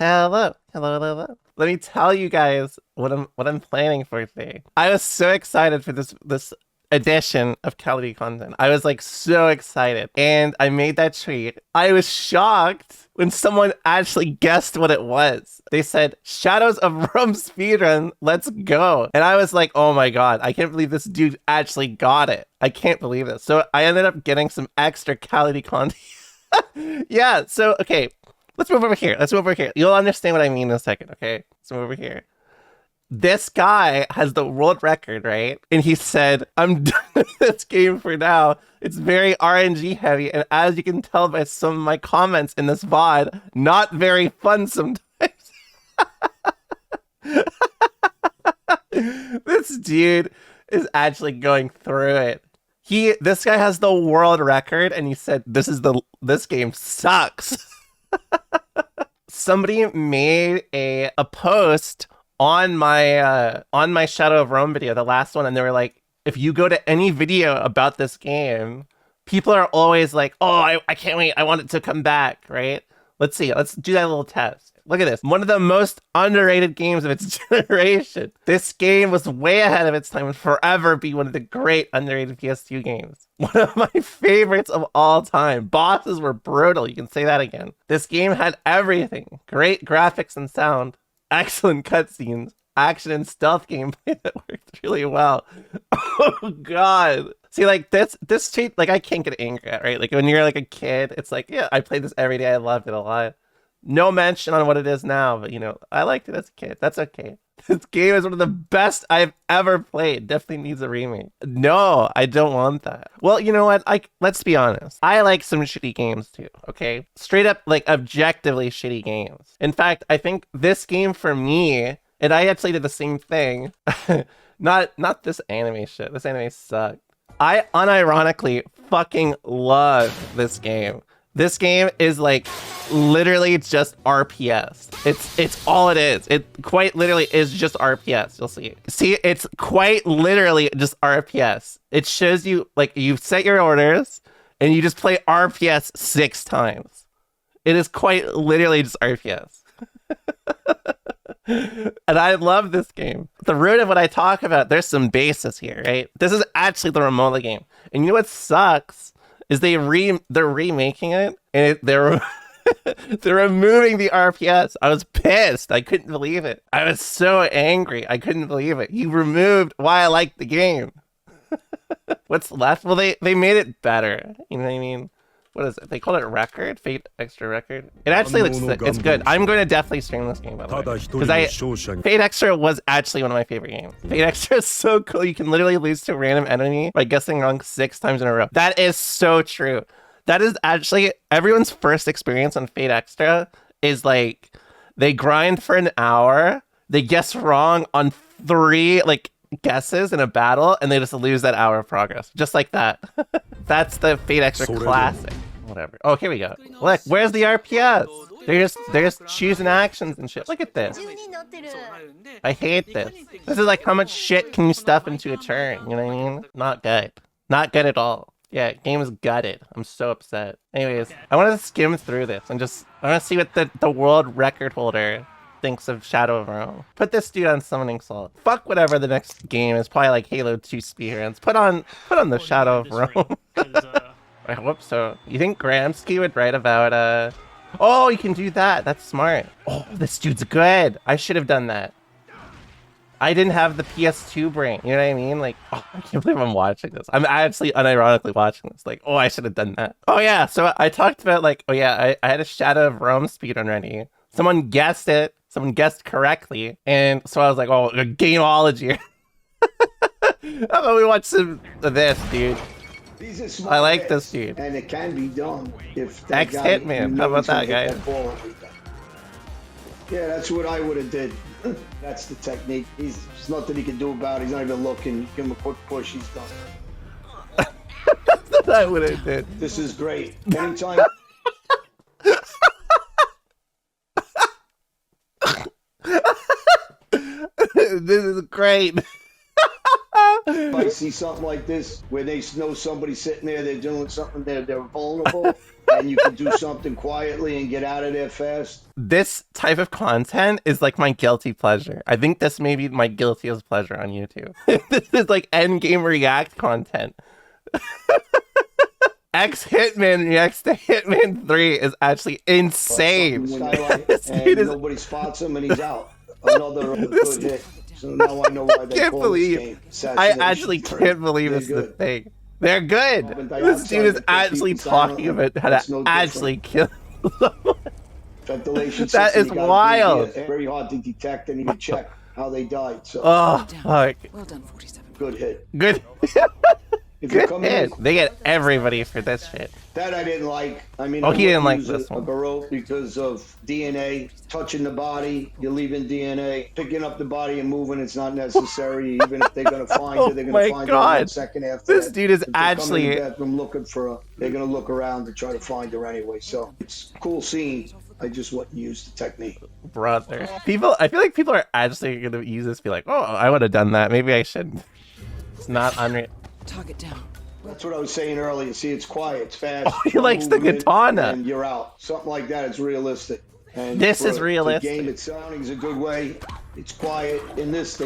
Hello, hello, hello, hello. Let me tell you guys what I'm planning for today. I was so excited for this edition of Calorie content. I was like so excited, and I made that tweet. I was shocked when someone actually guessed what it was. They said Shadows of Rome speedrun, let's go. And I was like, oh my god, I can't believe this dude actually got it. I can't believe this. So I ended up getting some extra Calorie content. Yeah, so okay. Let's move over here. Let's move over here. You'll understand what I mean in a second, okay? Let's move over here. This guy has the world record, right? And he said, I'm done with this game for now. It's very RNG heavy. And as you can tell by some of my comments in this VOD, not very fun sometimes. This dude is actually going through it. This guy has the world record, and he said, this game sucks. Somebody made a post on my Shadow of Rome video, the last one, and they were like, if you go to any video about this game, people are always like, oh, I can't wait, I want it to come back, right? Let's see, let's do that little test. Look at this. One of the most underrated games of its generation. This game was way ahead of its time and forever be one of the great underrated PS2 games. One of my favorites of all time. Bosses were brutal. You can say that again. This game had everything. Great graphics and sound. Excellent cutscenes. Action and stealth gameplay that worked really well. Oh god. See, like this cheat, like I can't get angry at, right? Like when you're like a kid, it's like, yeah, I played this every day. I loved it a lot. No mention on what it is now, but you know, I liked it as a kid. That's okay. This game is one of the best I've ever played. Definitely needs a remake. No, I don't want that. Well, you know what? Let's be honest. I like some shitty games too, okay? Straight up, like, objectively shitty games. In fact, I think this game for me, and I actually did the same thing. Not this anime shit. This anime sucked. I unironically fucking love this game. This game is like literally just RPS. It's all it is. It quite literally is just RPS. You'll see. See, it's quite literally just RPS. It shows you like you set your orders and you just play RPS 6 times. It is quite literally just RPS. And I love this game. The root of what I talk about, there's some basis here, right? This is actually the Romola game. And you know what sucks? Is they're remaking it, and they're they're removing the RPS. I was pissed. I couldn't believe it. I was so angry. I couldn't believe it. You removed why I liked the game. What's left? Well, they made it better. You know what I mean? What is it? They call it Record? Fate Extra Record? It actually looks sick. It's good. I'm going to definitely stream this game, by the way. Because Fate Extra was actually one of my favorite games. Fate Extra is so cool. You can literally lose to a random enemy by guessing wrong 6 times in a row. That is so true. That is actually everyone's first experience on Fate Extra is like they grind for an hour, they guess wrong on 3 like guesses in a battle, and they just lose that hour of progress. Just like that. That's the Fate Extra classic. Whatever. Oh, here we go. Look, where's the RPS? They're just choosing actions and shit. Look at this. I hate this. This is like how much shit can you stuff into a turn, you know what I mean? Not good. Not good at all. Yeah, game is gutted. I'm so upset. Anyways, I want to skim through this and I want to see what the world record holder thinks of Shadow of Rome. Put this dude on Summoning Salt. Fuck whatever the next game is. Probably like Halo 2 speedruns. Put on the Shadow of Rome. I hope so. You think Gramsci would write about oh, you can do that. That's smart. Oh, this dude's good. I should have done that. I didn't have the PS2 brain. You know what I mean? Like, oh, I can't believe I'm watching this. I'm actually unironically watching this. Like, oh, I should have done that. Oh yeah. So I talked about like, oh yeah, I had a Shadow of Rome speedrun ready. Someone guessed it. Someone guessed correctly, and so I was like, "Oh, a gameology." How about we watch some of this, dude? I like this dude. And it can be done if Hitman. How about that guy? Yeah, that's what I would have did. That's the technique. There's nothing he can do about it. He's not even looking. Give him a quick push. He's done. That's what I would have did. This is great. Anytime. This is great. If I see something like this where they know somebody's sitting there, they're doing something, they're vulnerable. and you can do something quietly and get out of there fast. This type of content is like my guilty pleasure. I think this may be my guiltiest pleasure on YouTube. This is like endgame react content. Hitman reacts to Hitman 3 is actually insane. And nobody spots him and he's out. Another good hit. So now I know why they can't call believe. this I game actually can't believe this is the thing. They're good. This dude is actually talking about how to actually kill someone. Ventilation that is wild. Very hard to detect, and you can check how they died. So. Oh, fuck. Well done, 47. Good hit. Good. If you Good come hit. in, They get everybody for this shit. that I didn't like. I mean, Oh, he didn't like use this a one. Baroque because of DNA, touching the body, you're leaving DNA, picking up the body and moving. It's not necessary. Even if they're gonna find Oh you, they're my gonna find God. you 1 second after. This that. dude is If they come in actually- the bathroom looking for her. They're gonna look around to try to find her anyway. So it's a cool scene. I just wouldn't use the technique. Brother. People, I feel like people are actually going to use this and be like, oh, I would have done that. Maybe I shouldn't. It's not unreal. Target down. That's what I was saying earlier. See, it's quiet, it's fast. Oh, he likes the movement, katana. and you're out. Something like that. It's realistic. And This for is realistic. The game, it's sounding is a good way. It's quiet. In this,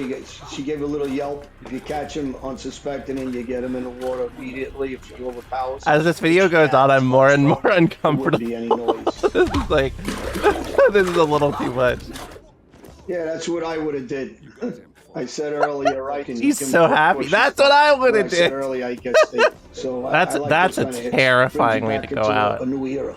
she gave a little yelp. If you catch him unsuspecting and you get him in the water immediately, if you overpower. As this video goes on, I'm more and more There uncomfortable. wouldn't be any noise. This is like, this is a little too much. Yeah, that's what I would have did. I said earlier, right? He's so happy. That's what I would I have said did. earlier, I guess. So That's- I like that's this a kind of hits. terrifying Brings you way back to go into out. A new era.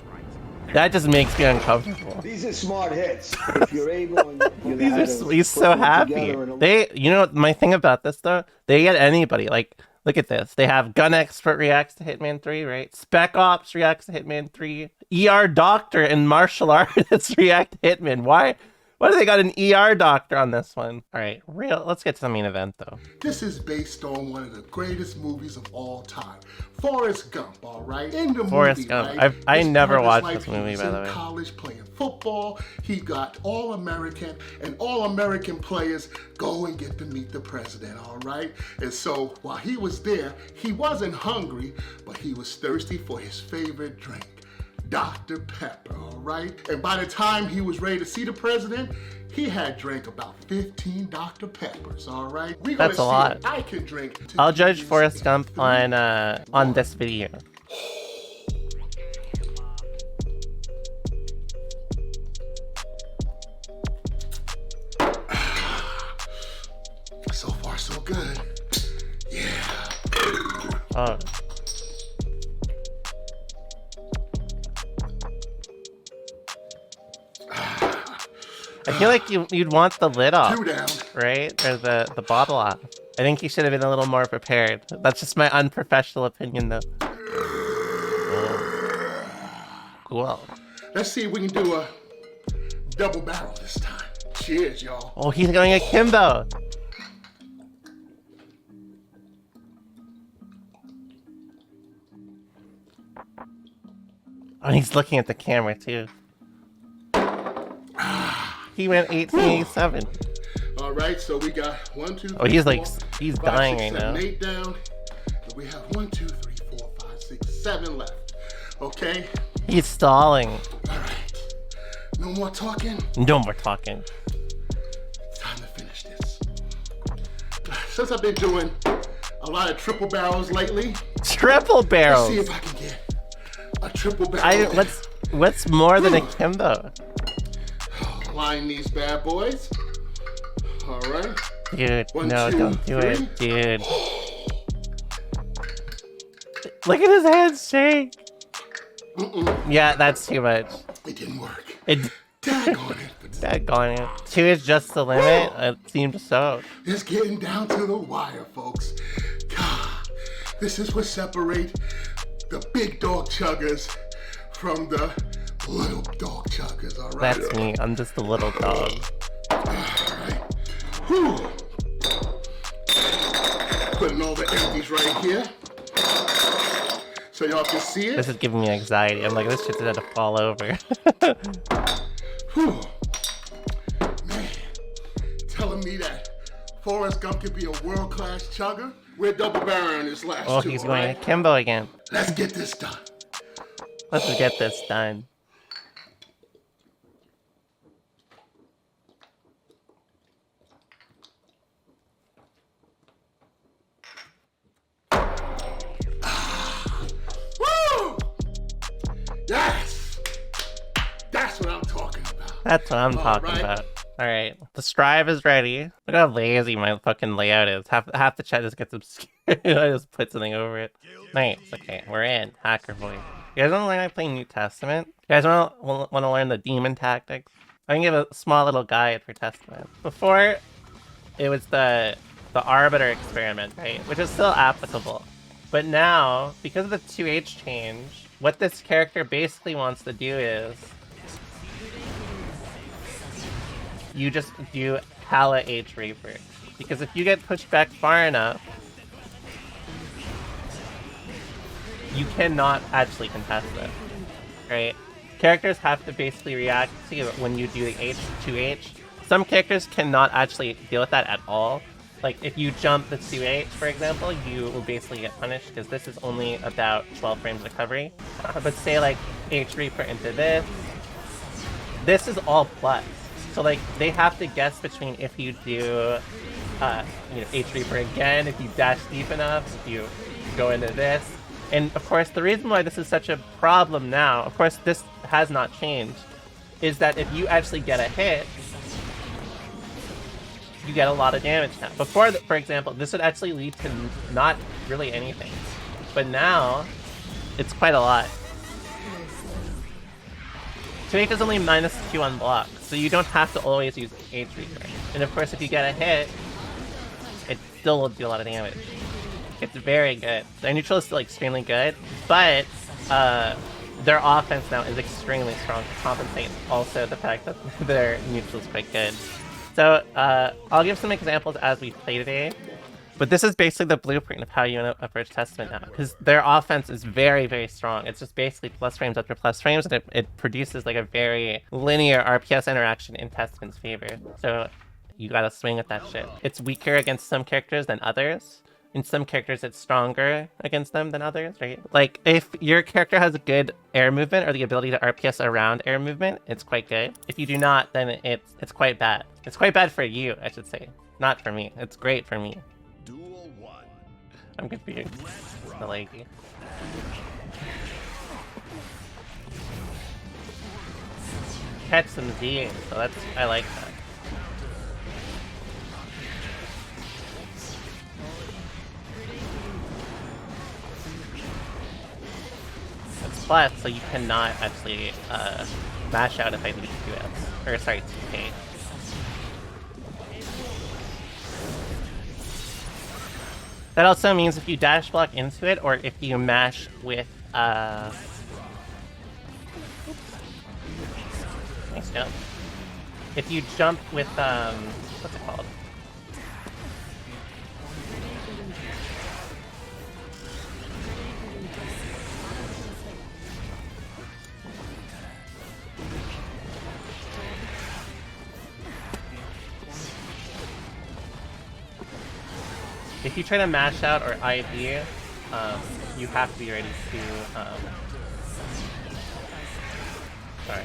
That just makes me uncomfortable. These are smart hits. If you're able, and you know how to He's put so them happy. together in a- They, you know, my thing about this though, they get anybody. Like, look at this. They have Gun Expert reacts to Hitman 3, right? Spec Ops reacts to Hitman 3. ER Doctor and martial artists react to Hitman. Why do they got an ER Doctor on this one? All right, let's get to the main event though. This is based on one of the greatest movies of all time, Forrest Gump. All right, in the Forrest movie, Gump. right, I this never part of watched his this life, movie, he was by the in way. college playing football. He got All-American, and All-American players go and get to meet the president. All right, and so while he was there, he wasn't hungry, but he was thirsty for his favorite drink, Dr. Pepper, all right? And by the time he was ready to see the president, he had drank about 15 Dr. Peppers, all right? We're gonna That's a see lot. if I can drink. I'll judge Forrest Gump on this video. So far, so good. Yeah. Oh. I feel like you'd want the lid off, Two down. right? Or the bottle off. I think you should have been a little more prepared. That's just my unprofessional opinion, though. Cool. Let's see if we can do a double barrel this time. Cheers, y'all. Oh, he's going akimbo. Oh, he's looking at the camera, too. He went 1887. All right, so we got 1, 2, 3, Oh, he's like, 4, he's 5, dying 6, right 7, now. 8 down. So we have 1, 2, 3, 4, 5, 6, 7 left. Okay. He's stalling. All right. No more talking. No more talking. Time to finish this. Since I've been doing a lot of triple barrels lately, Triple let's barrels. see if I can get a triple barrel. What's more than akimbo? Line these bad boys. All right. Dude, 1, no, 2, don't do 3. it, dude. Look at his hands shake. Yeah, that's too much. It didn't work. It, Daggone it. daggone it. 2 is just the limit. It seems so. It's getting down to the wire, folks. God, this is what separates the big dog chuggers from the little dog chuggers, all right? That's me. I'm just a little dog. All right. Whew. Putting all the empties right here so y'all can see it. This is giving me anxiety. I'm like, this shit's gonna fall over. Whew. Man, telling me that Forrest Gump could be a world-class chugger? We're double barreling this last Oh, two, he's all going right? akimbo again. Let's get this done. Let's just get this done. Woo! Yes! That's what I'm talking about. That's what I'm talking right. about. Alright, the strive is ready. Look how lazy my fucking layout is. Half the chat just gets obscured. I just put something over it. Nice, okay, we're in. Hacker voice. You guys want to learn how to play New Testament? You guys want to learn the demon tactics? I can give a small little guide for Testament. Before, it was the Arbiter experiment, right? Which is still applicable. But now, because of the 2H change, what this character basically wants to do is you just do hella H Reaper. Because if you get pushed back far enough, you cannot actually contest it, right? Characters have to basically react to it when you do the H2H. Some characters cannot actually deal with that at all. Like, if you jump the 2H, for example, you will basically get punished because this is only about 12 frames recovery. But say, like, H Reaper into this is all plus. So, like, they have to guess between if you do, you know, H Reaper again, if you dash deep enough, if you go into this. And, of course, the reason why this is such a problem now, of course, this has not changed, is that if you actually get a hit, you get a lot of damage now. Before, for example, this would actually lead to not really anything. But now, it's quite a lot. 2H is only -2 on block, so you don't have to always use H Reaper. And of course, if you get a hit, it still will do a lot of damage. It's very good. Their neutral is still extremely good, but their offense now is extremely strong to compensate also the fact that their neutral is quite good. So I'll give some examples as we play today, but this is basically the blueprint of how you approach Testament now, because their offense is very, very strong. It's just basically plus frames after plus frames, and it produces like a very linear RPS interaction in Testament's favor. So you gotta swing at that shit. It's weaker against some characters than others. In some characters, it's stronger against them than others, right? Like, if your character has a good air movement or the ability to RPS around air movement, it's quite good. If you do not, then it's quite bad. It's quite bad for you, I should say. Not for me. It's great for me. Duel 1. I'm confused. The lady. Catch some Z, so I like that. Plus, so you cannot actually mash out if I do 2S. Or sorry, 2K. That also means if you dash block into it, or if you mash with nice jump. If you jump with what's it called? If you try to mash out or IV, you have to be ready to, sorry.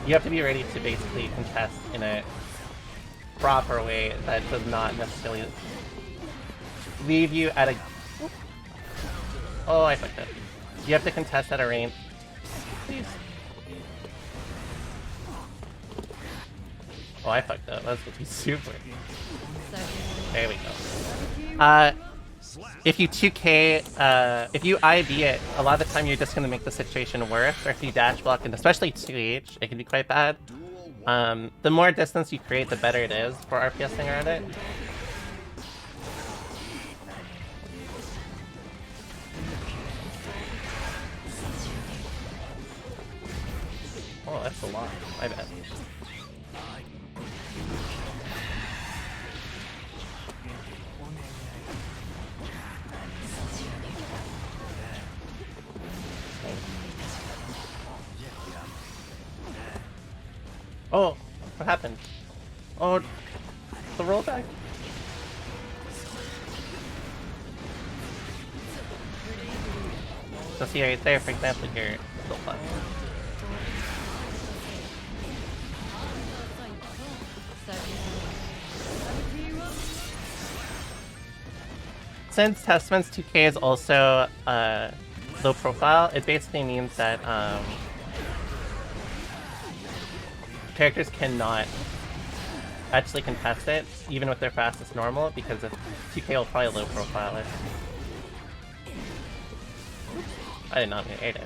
You have to be ready to basically contest in a proper way that does not necessarily leave you at a... Oh, I fucked up. You have to contest at a range. Please. Oh, I fucked up. That's supposed to be super. There we go. If you 2K, if you IV it, a lot of the time you're just going to make the situation worse, or if you dash block, and especially 2H, it can be quite bad. The more distance you create, the better it is for RPSing around it. Oh, that's a lot. My bad. Oh, what happened? Oh, the rollback. So see right there, for example, here, still fun. Since Testament's 2K is also low profile, it basically means that characters cannot actually contest it, even with their fastest normal, because if 2K will probably low profile it. I did not mean to aid it.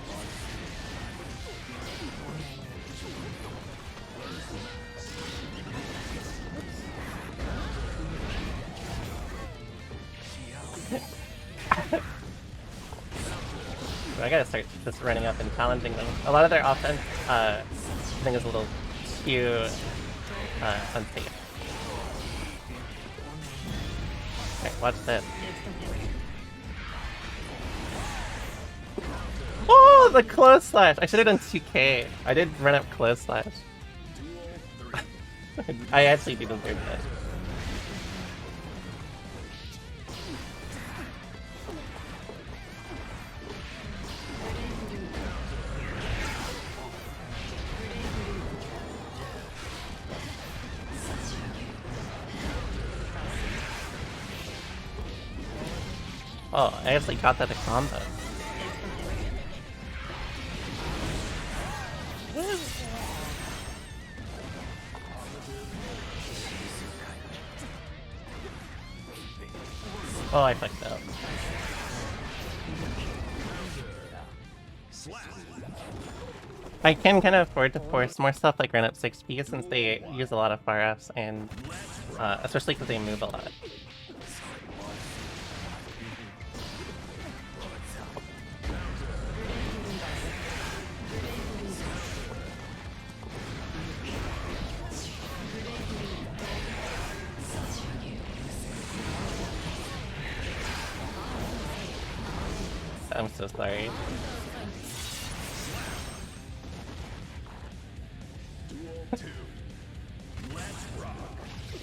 I gotta start just running up and challenging them. A lot of their offense, I think, is a little too unsafe. Alright, watch this. Oh, the close slash! I should have done 2K. I did run up close slash. I actually do deserve that. Oh, I actually got that to combo. Oh, I fucked up. I can kind of afford to force more stuff like run up 6P since they use a lot of fire ups and especially because they move a lot. I'm so sorry.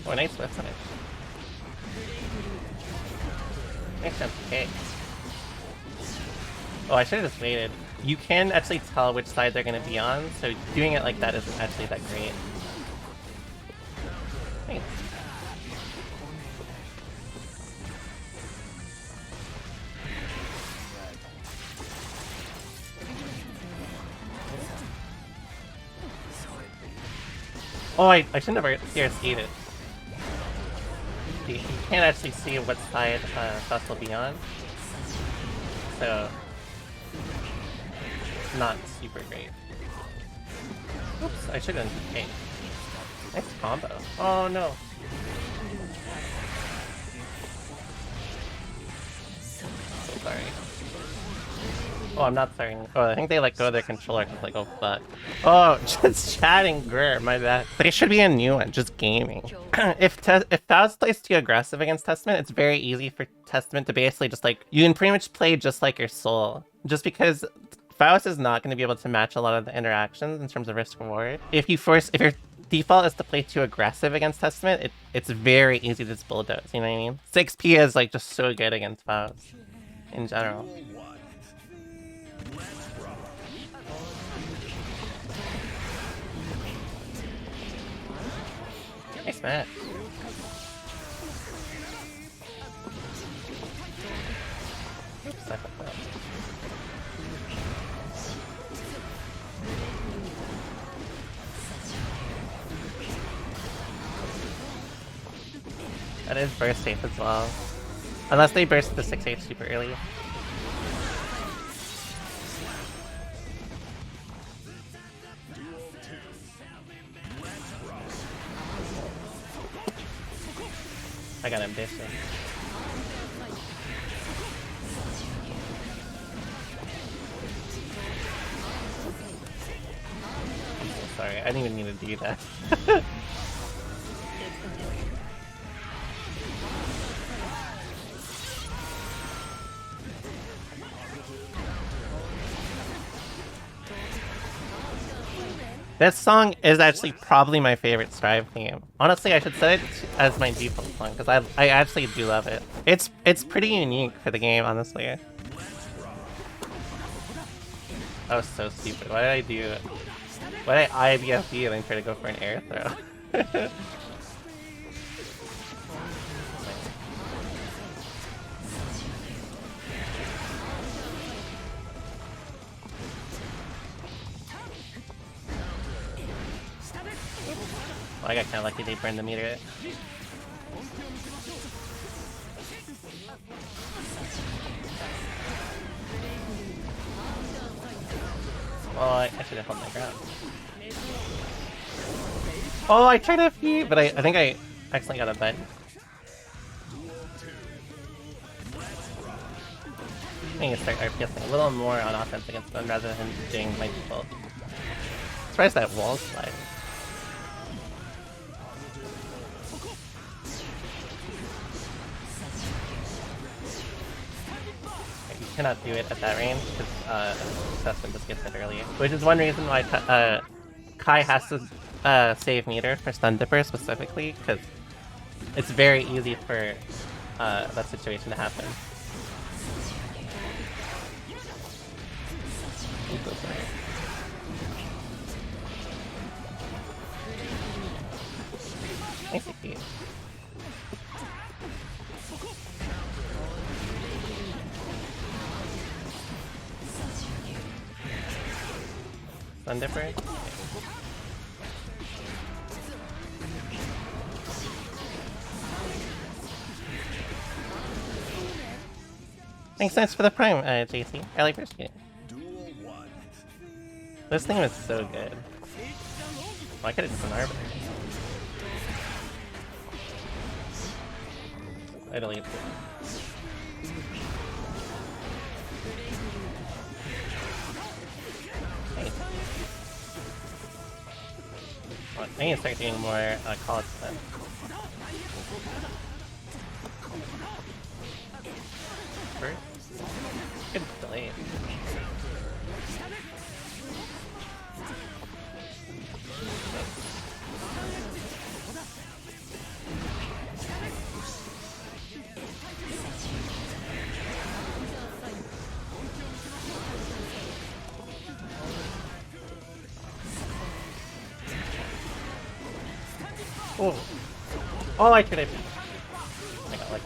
Oh, nice whip on it. Nice jump kick. Oh, I should have just waited. You can actually tell which side they're going to be on, so doing it like that isn't actually that great. Thanks. Oh, I shouldn't have CRC'd it. You can't actually see what side Faust will be on, so not super great. Oops, I should have done DK. Nice combo. Oh no. So sorry. Oh, I'm not sorry. Oh, I think they let go of their controller because like, oh fuck. Oh, just chatting, grr, my bad. They should be a new one, just gaming. If Faust plays too aggressive against Testament, it's very easy for Testament to basically just like, you can pretty much play just like your soul. Just because Faust is not going to be able to match a lot of the interactions in terms of risk reward. If your default is to play too aggressive against Testament, it's very easy to just bulldoze, you know what I mean? 6P is like just so good against Faust in general. Nice match. Oops, I fucked up. That is burst safe as well. Unless they burst the 6H super early. I got ambition. I'm so sorry, I didn't even need to do that. This song is actually probably my favorite Strive theme. Honestly, I should set it as my default song because I actually do love it. It's pretty unique for the game, honestly. That was so stupid. Why did I do... Why did I IBFD and then try to go for an air throw? Well, I got kinda lucky they burned the meter. Well, I should have held my ground. Oh, I tried to feed, but I think I accidentally got a button. I need to start RPSing a little more on offense against them rather than doing my default. Surprised that wall slide. You cannot do it at that range because Assessment just gets it earlier. Which is one reason why Kai has to save meter for Stun Dipper specifically, because it's very easy for that situation to happen. Nice EP. Stun Dipper. Thanks so much for the prime, JC. I like appreciate it. This thing was so good. Well, I could have just an Arbiter. I delete it. Nice. Well, I need to start doing more calls then. First? Good delay. Oh! Oh, I could have. I got lucky.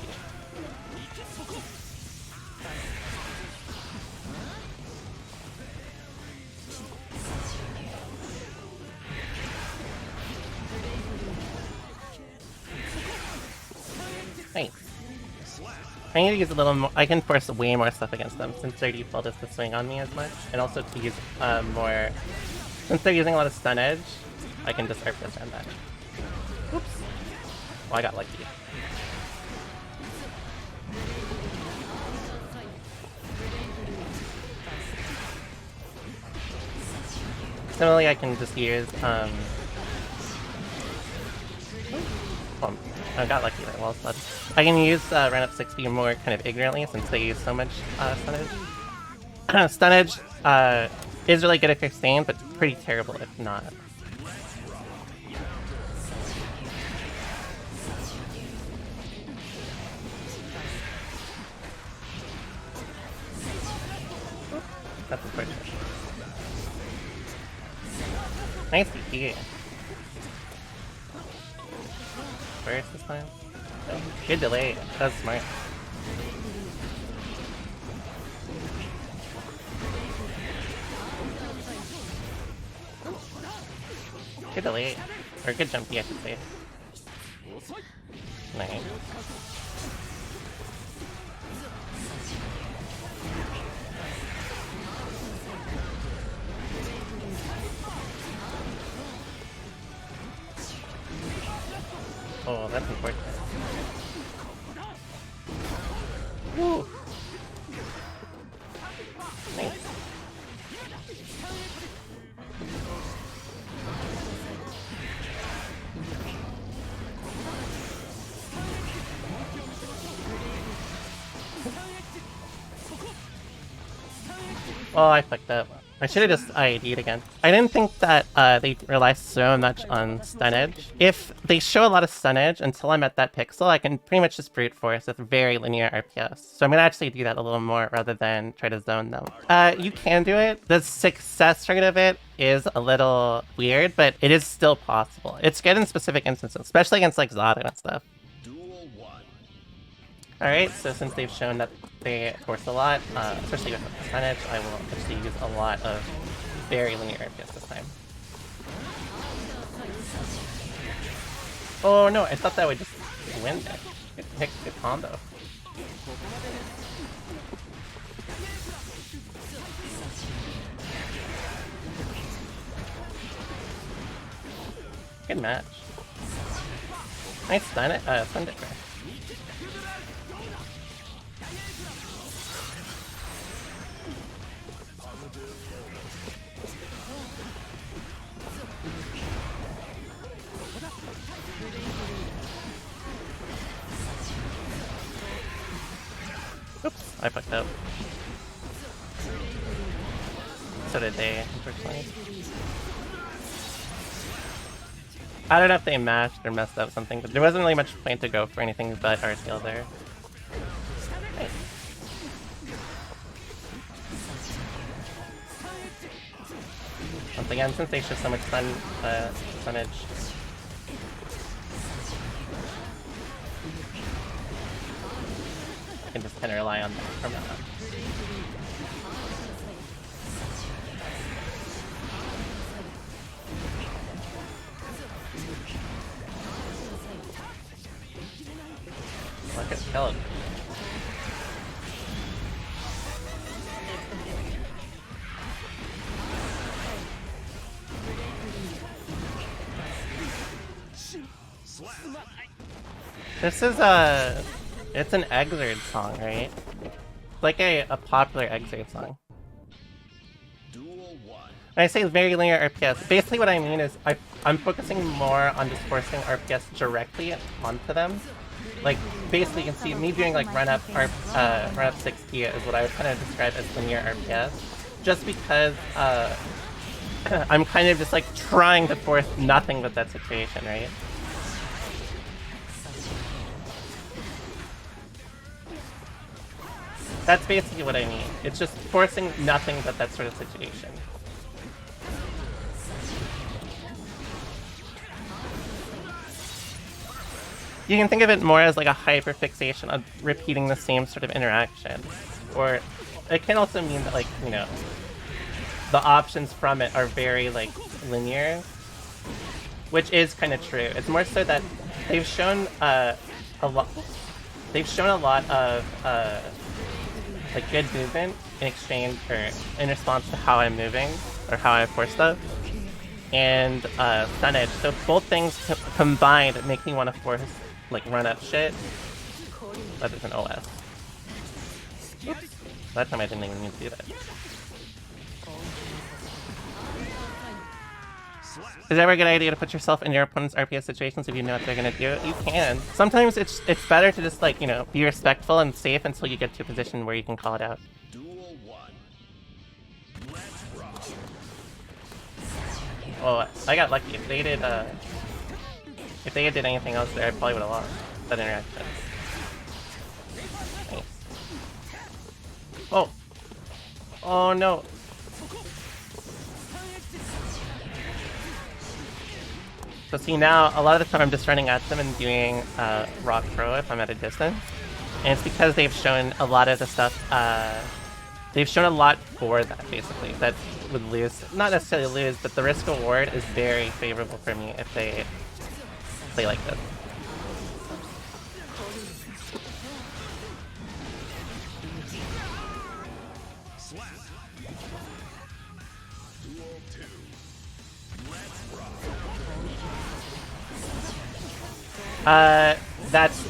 Nice. I need to use a little more. I can force way more stuff against them since their default is to swing on me as much, and also to use more. Since they're using a lot of stun edge, I can just RPS around that. Oops. Well, I got lucky. Similarly, I can just use oh, I got lucky there. Well, sled. I can use run up 60 more kind of ignorantly since they use so much stun edge. Stun edge is really good if you're stained, but pretty terrible if not. That's unfortunate. Nice DP. Where's this time? Oh, good delay. That's smart. Good delay. Or good jumpy, I should say. Nice. Oh, that's important. Woo! Nice. Oh, I fucked up. I should have just IED'd again. I didn't think that they rely so much on stun edge. If they show a lot of stun edge until I'm at that pixel, I can pretty much just brute force with very linear RPS. So I'm gonna actually do that a little more rather than try to zone them. You can do it. The success rate of it is a little weird, but it is still possible. It's good in specific instances, especially against like Zado and stuff. Alright, so since they've shown that they force a lot, especially with the percentage, I will actually use a lot of very linear RPS this time. Oh no, I thought that would just win it. Good combo. Good match. Nice stun it, stun it. Oops, I fucked up. So did they, unfortunately. I don't know if they mashed or messed up something, but there wasn't really much point to go for anything but RTL there. Nice. Once again, since they show so much percentage. I can just kind of rely on that from now on. Look at killed. This is it's an Exerd song, right? Like a popular Exerd song. When I say very linear RPS, basically what I mean is I'm focusing more on just forcing RPS directly onto them. Like, basically you can see me doing like run up 60 is what I would kind of describe as linear RPS. Just because I'm kind of just like trying to force nothing but that situation, right? That's basically what I mean. It's just forcing nothing but that sort of situation. You can think of it more as like a hyperfixation on repeating the same sort of interaction. Or it can also mean that, like, you know, the options from it are very like linear, which is kind of true. It's more so that they've shown a lot of like good movement in exchange or in response to how I'm moving or how I force stuff, and stun edge. So both things combined make me want to force like run up shit rather than OS. Oops. That time I didn't even mean to do that. Is it ever a good idea to put yourself in your opponent's RPS situations if you know what they're gonna do? You can. Sometimes it's better to just, like, you know, be respectful and safe until you get to a position where you can call it out. Oh, I got lucky. If they had did anything else there, I probably would have lost that interaction. Nice. Oh! Oh no! So see, now, a lot of the time I'm just running at them and doing rock throw if I'm at a distance. And it's because they've shown a lot of the stuff, they've shown a lot for that, basically, that would lose. Not necessarily lose, but the risk reward is very favorable for me if they play like this.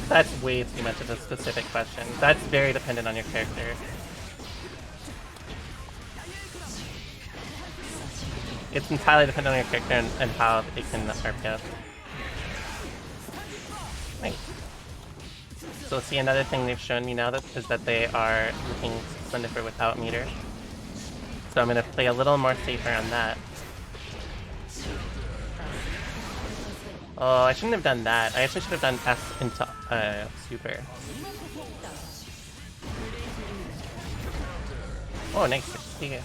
That's way too much of a specific question. That's very dependent on your character. It's entirely dependent on your character and how they can RPS. Nice. So see, another thing they've shown me now is that they are looking Slendifer without meter. So I'm gonna play a little more safer on that. Oh, I shouldn't have done that. I actually should have done S into super. Oh, nice. Yeah.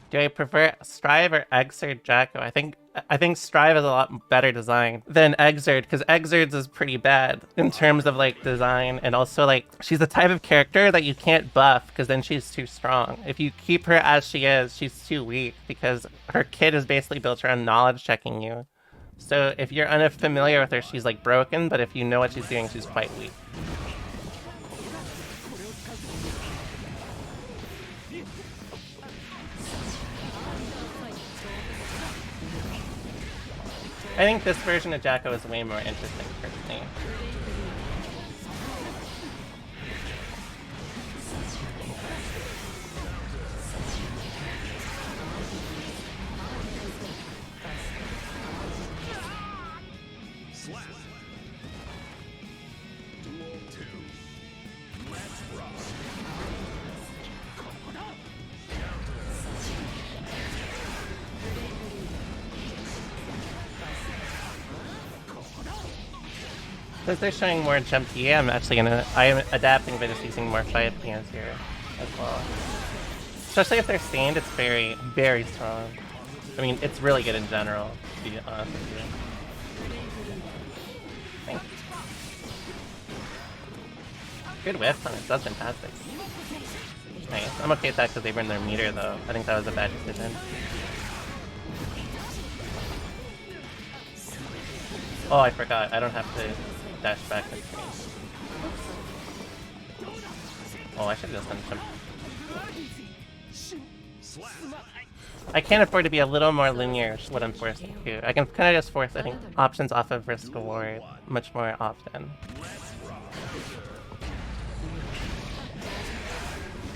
Do I prefer Strive or Exerd Jacko? I think Strive is a lot better design than Exerd, because Exerd's is pretty bad in terms of like design, and also like she's the type of character that you can't buff because then she's too strong. If you keep her as she is, she's too weak because her kit is basically built around knowledge checking you. So if you're unfamiliar with her, she's like broken, but if you know what she's doing, she's quite weak. I think this version of Jacko is way more interesting, personally. Since they're showing more jump PA, I am adapting by just using more 5 PNs here as well. Especially if they're stained, it's very, very strong. I mean, it's really good in general, to be honest with you. Thanks. Good whiff on it, that's fantastic. Nice. I'm okay with that because they burned their meter though. I think that was a bad decision. Oh, I forgot. I don't have to dash back and change. Oh, I should have just done jump. I can't afford to be a little more linear with what I'm forcing to. I can kind of just force, I think, options off of risk reward much more often.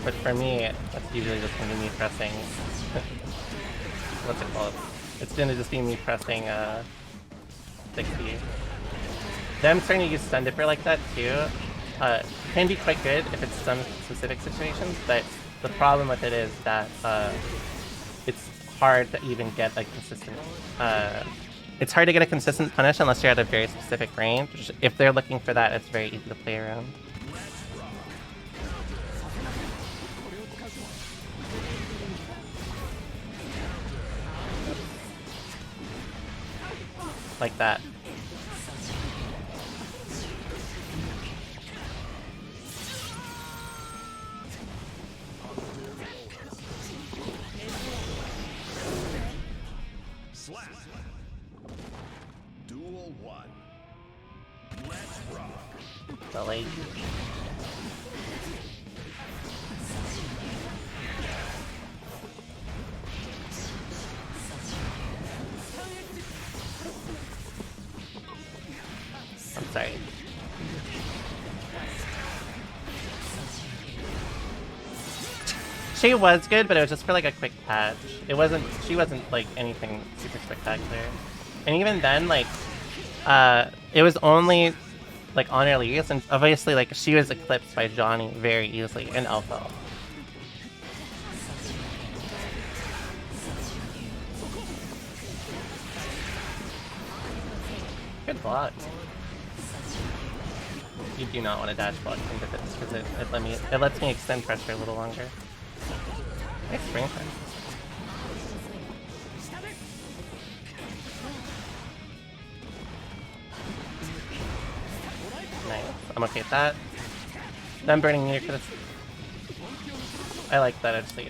But for me, that's usually just going to be me pressing... what's it called? It's going to just be me pressing 60. Them starting to use Stun Dipper like that too can be quite good if it's some specific situations, but the problem with it is that it's hard to even get a consistent it's hard to get a consistent punish unless you're at a very specific range. If they're looking for that, it's very easy to play around. Like that. Duel 1. Let's rock. Delayed. I'm sorry. She was good, but it was just for like a quick patch. She wasn't like anything super spectacular. And even then, like, it was only like on release, and obviously like she was eclipsed by Johnny very easily in Alpha. Good block. You do not want to dash block into this because it lets me extend pressure a little longer. Nice spring time. Nice. I'm okay with that. Them burning meter could have... I like that actually.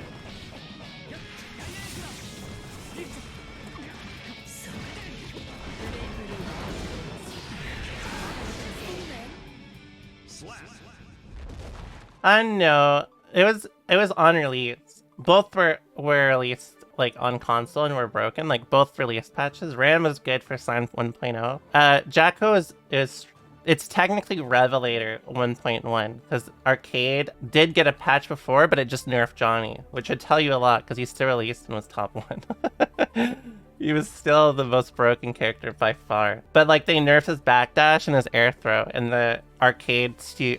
No. It was on release. Both were released like on console and were broken. Like both release patches. RAM was good for Sign 1.0. Jacko it's technically Revelator 1.1 because Arcade did get a patch before, but it just nerfed Johnny, which would tell you a lot because he's still released and was top 1. He was still the most broken character by far. But like they nerfed his backdash and his air throw in the arcade,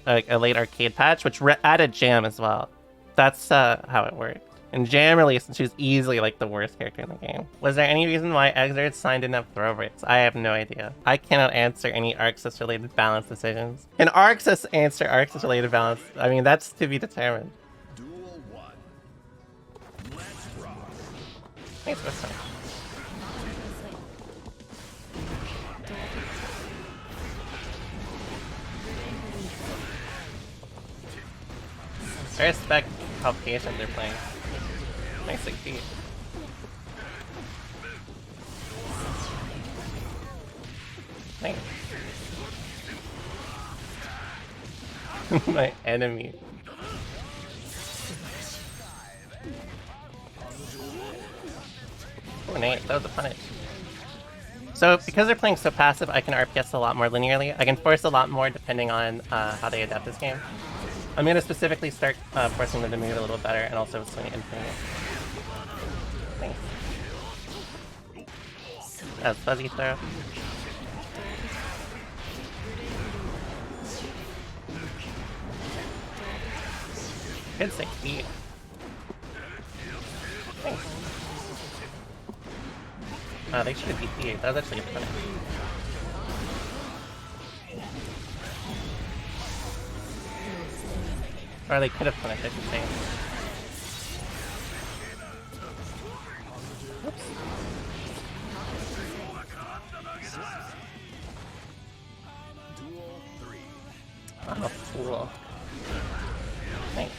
a late arcade patch, which added jam as well. That's how it worked. And Jam released, and she was easily like the worst character in the game. Was there any reason why Exert signed didn't have throw rates? I have no idea. I cannot answer any Arxis related balance decisions. Can Arxis answer Arxis related balance? I mean, that's to be determined. Duel 1. Let's rock. Thanks for some. I respect how patient they're playing. Nice like feet. Nice. My enemy. Oh, Nate, that was a punish. So, because they're playing so passive, I can RPS a lot more linearly. I can force a lot more depending on how they adapt this game. I'm going to specifically start forcing them to move a little better and also swing infinite. Thanks. That was fuzzy throw. Good 6 feet. Thanks. They should have DP'd. That was actually a punish. Or they could have punished, I should say. Oops. Duel 3. I'm a fool. Thanks.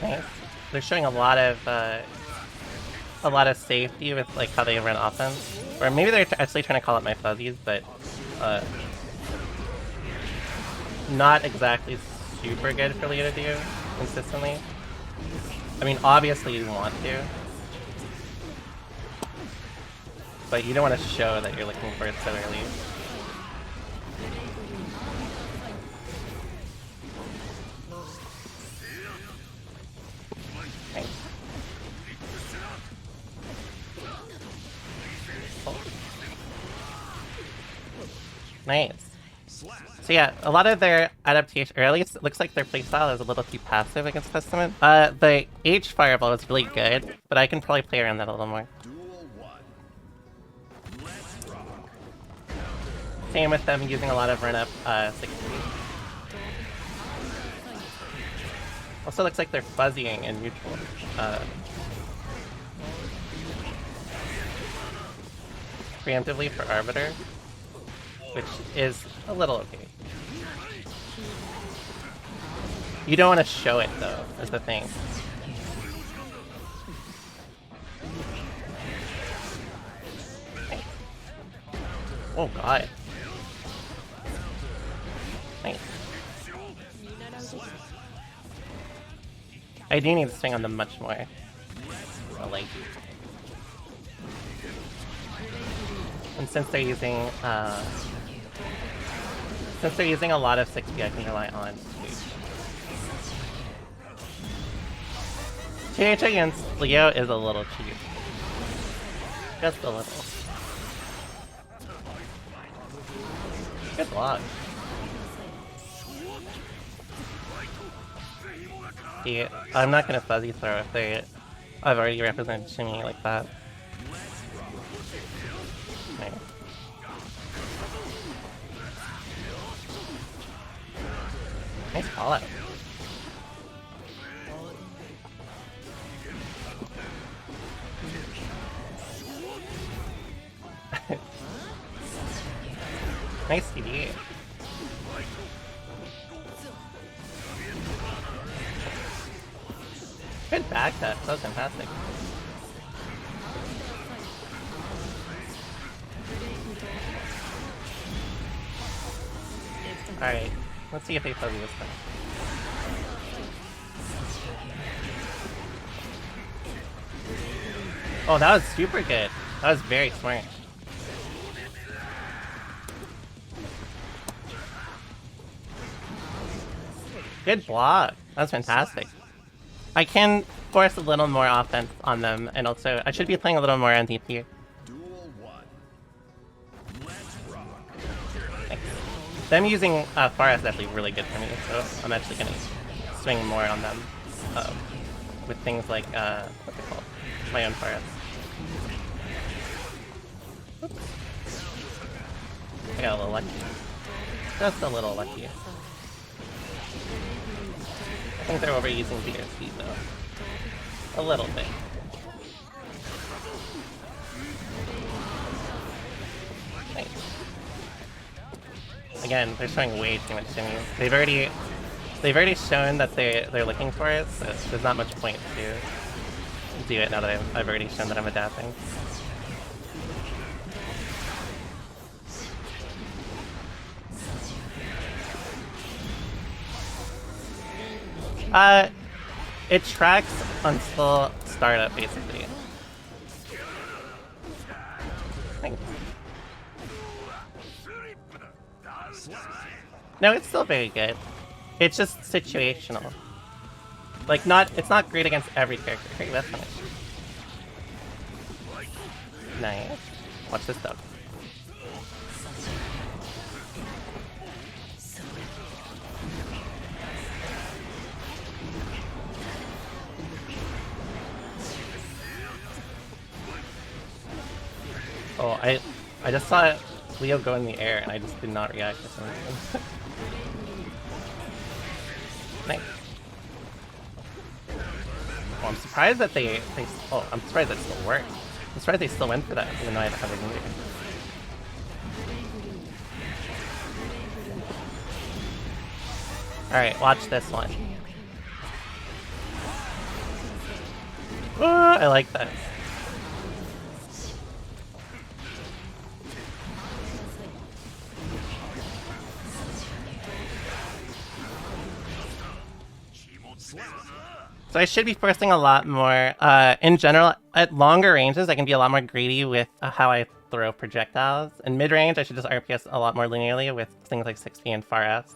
Thanks. They're showing a lot of safety with like how they run offense. Or maybe they're actually trying to call out my fuzzies, but not exactly super good for Leo to do consistently. I mean, obviously you want to, but you don't want to show that you're looking for it so early. Thanks. Oh. Nice. So yeah, a lot of their adaptation, or at least it looks like their playstyle is a little too passive against Testament. The H fireball is really good, but I can probably play around that a little more. Duel 1. Let's rock. Same with them using a lot of run-up 60. Also looks like they're fuzzying in neutral. Preemptively for Arbiter, which is a little okay. You don't want to show it though, is the thing. Oh god. Nice. I do need to swing on them much more. So, like, and since they're using a lot of 6B, I can rely on TH against Leo is a little cheap. Just a little. Good block. Yeah, I'm not gonna fuzzy throw if I've already represented Shimmy like that. Nice. Nice call out. Nice CD. Good back tap, that was fantastic. Alright, let's see if they fuzzy this time. Oh, that was super good. That was very smart. Good block. That was fantastic. I can force a little more offense on them, and also I should be playing a little more NTP. Duel 1. Let's rock. Them using Forest is actually really good for me, so I'm actually gonna swing more on them with things like what's it called? My own Forest. Oops. I got a little lucky. Just a little lucky. I think they're overusing Peter's speed though. A little bit. Nice. Again, they're showing way too much shimmies. They've already shown that they're looking for it, so there's not much point to do it now that I've already shown that I'm adapting. It tracks until startup, basically. Thanks. No, it's still very good. It's just situational. Like, it's not great against every character. Great, that's fine. Nice. Watch this though. Oh, I just saw Leo go in the air and I just did not react to some reason. Nice. Oh, I'm surprised that I'm surprised that still worked. I'm surprised they still went for that, even though I have 100 meters. Alright, watch this one. I like that. So I should be forcing a lot more. In general, at longer ranges, I can be a lot more greedy with how I throw projectiles. In mid-range, I should just RPS a lot more linearly with things like 6P and far S.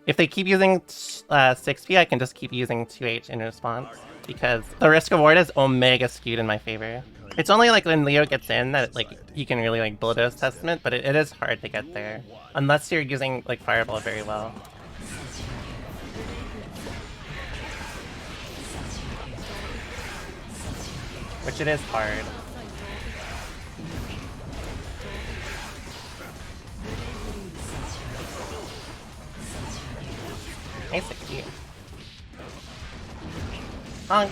If they keep using 6P, I can just keep using 2H in response, because the risk reward is omega skewed in my favor. It's only like when Leo gets in that like you can really like bulldoze Testament, but it is hard to get there unless you're using like Fireball very well. Which it is hard. Nice 60. Honk.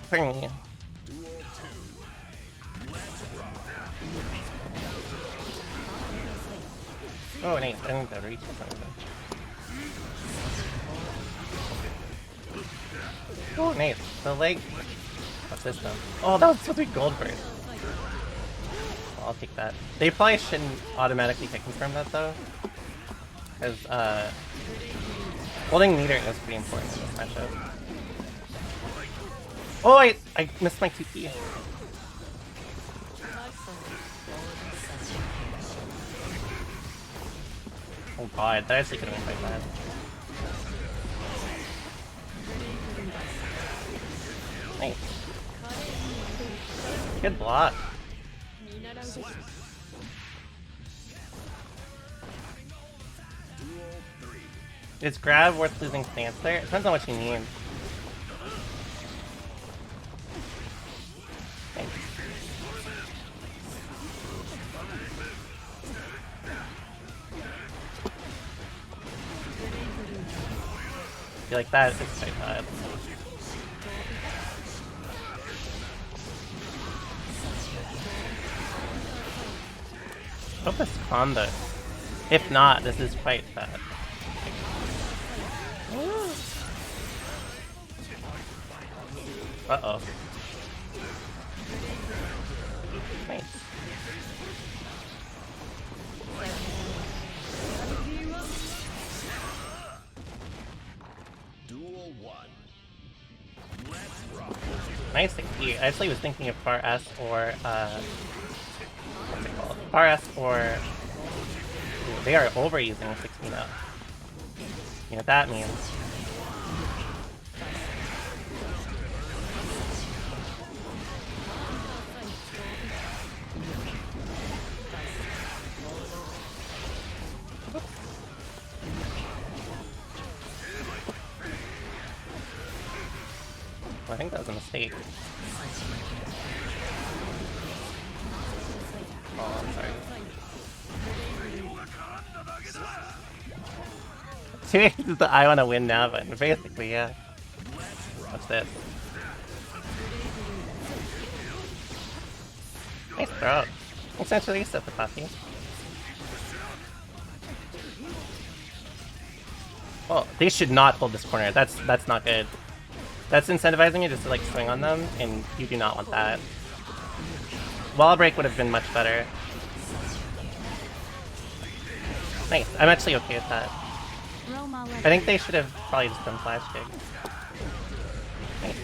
Bring me. Oh, nice. I think that reach or something. Oh, nice. The leg. What's this though? Oh, that was supposed to be gold first. Well, I'll take that. They probably shouldn't automatically hit confirm that though. Because, holding meter is pretty important in this matchup. Oh, I missed my 2P. Oh god, that actually could have been quite bad. Nice. Good block. Is grab worth losing stance there? It depends on what you need. Nice. I feel like that is quite bad. Hope this combo. If not, this is quite bad. Uh-oh. Nice. Duel 1. Let's rock. Nice 60. I actually was thinking of far S or what's it called? RS for... Ooh, they are overusing 16 up. You know what that means. I think that was a mistake. Oh, I'm sorry. 2H is the I wanna win now button. Basically, yeah. What's this? Nice throw. Essentially, set the Hotashi. Well, they should not hold this corner. That's not good. That's incentivizing you just to like swing on them, and you do not want that. Wall break would have been much better. Nice. I'm actually okay with that. I think they should have probably just done flash kick. Nice.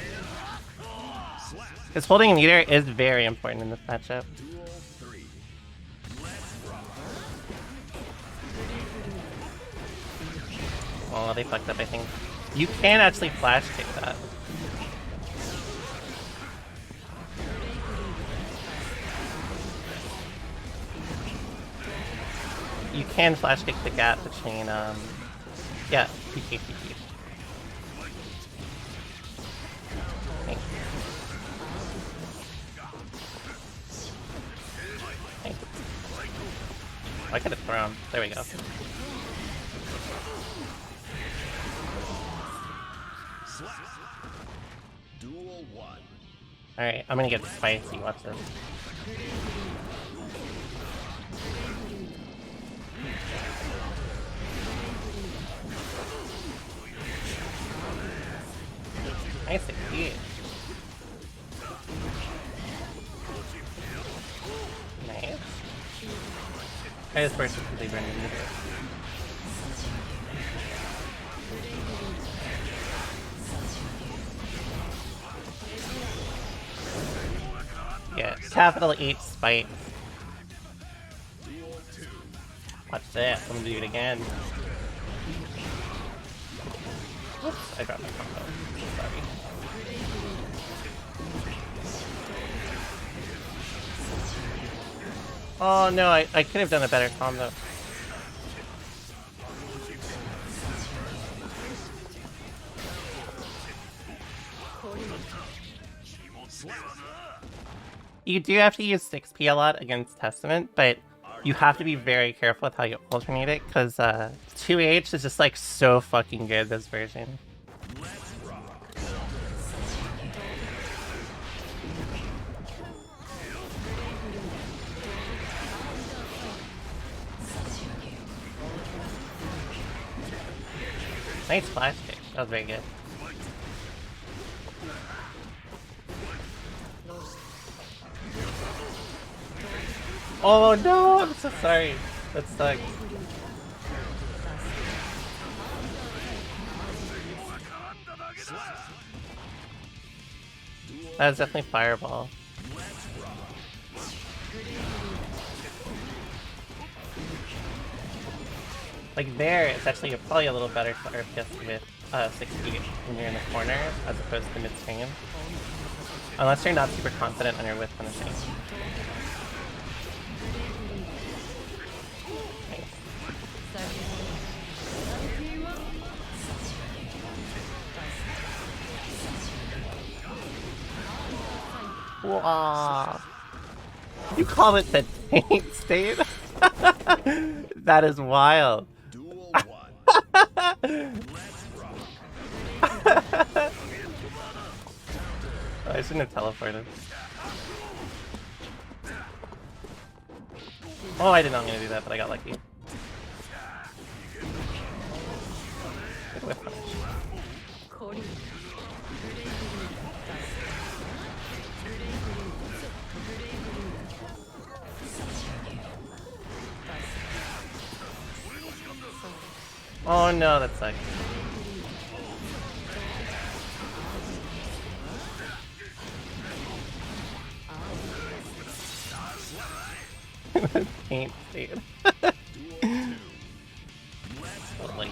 Because holding a meter is very important in this matchup. Oh, they fucked up, I think. You can actually flash kick that. You can flash kick the gap between, yeah, PK. Thanks. Thanks. Oh, I could have thrown. There we go. Alright, I'm gonna get spicy, watch this. Nice XP. Nice. I just burst because they burned me. Yeah, capital H spite. Watch this, I'm gonna do it again. Oops, I dropped my combo. Sorry. Oh no, I could have done a better combo. You do have to use 6P a lot against Testament, but you have to be very careful with how you alternate it, because 2H is just like so fucking good this version. Nice flash kick, that was very good. Oh no, I'm so sorry. That sucks. That was definitely Fireball. Like there, it's actually probably a little better for RPS with 6P when you're in the corner as opposed to mid-stream. Unless you're not super confident on your whiff finishing. Wow. You call it the tank state? That is wild. Oh, I shouldn't have teleported. Oh, I did not mean to do that, but I got lucky. Good whiff punish. Oh no, that sucks. Paint, dude. Duel 2. Let's Oh, like,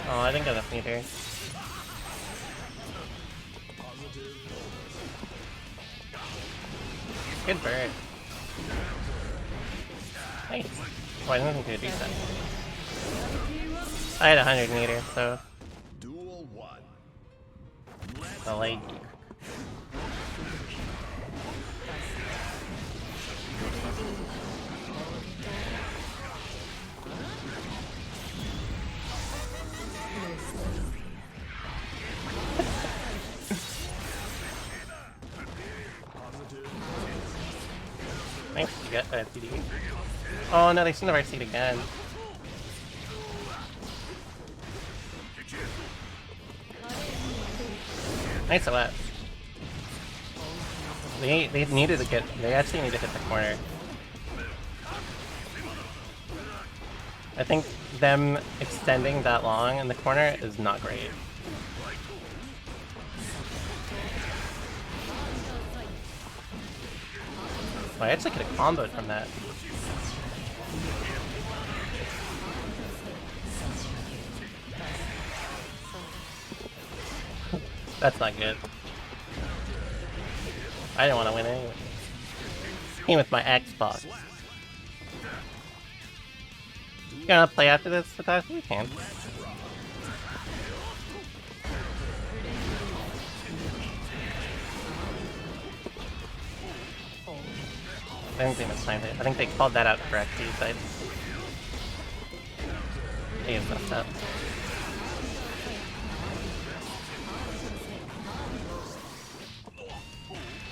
oh, I didn't get enough meter. Good bird. Nice. Oh, I didn't think it would do that. I had 100 meters, so Duel 1. Let's I like rock. Thanks to get CD. Oh no, they should never see it again. Nice OS. They needed to get. They actually need to hit the corner. I think them extending that long in the corner is not great. Oh, I actually could have comboed from that. That's not good. I didn't want to win anyway. Game with my Xbox. You gonna play after this, Hotashi? We can. I think they mistimed it. I think they called that out correctly, but he is messed up.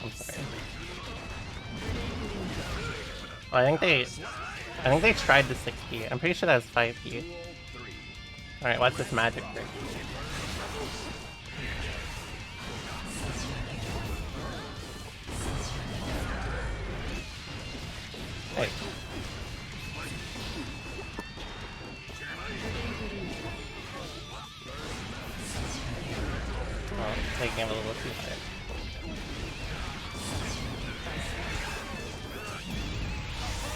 I'm sorry. Oh, I think they tried the 6P. I'm pretty sure that was 5P. Alright, watch this magic trick. Hey. Oh, taking him a little too high.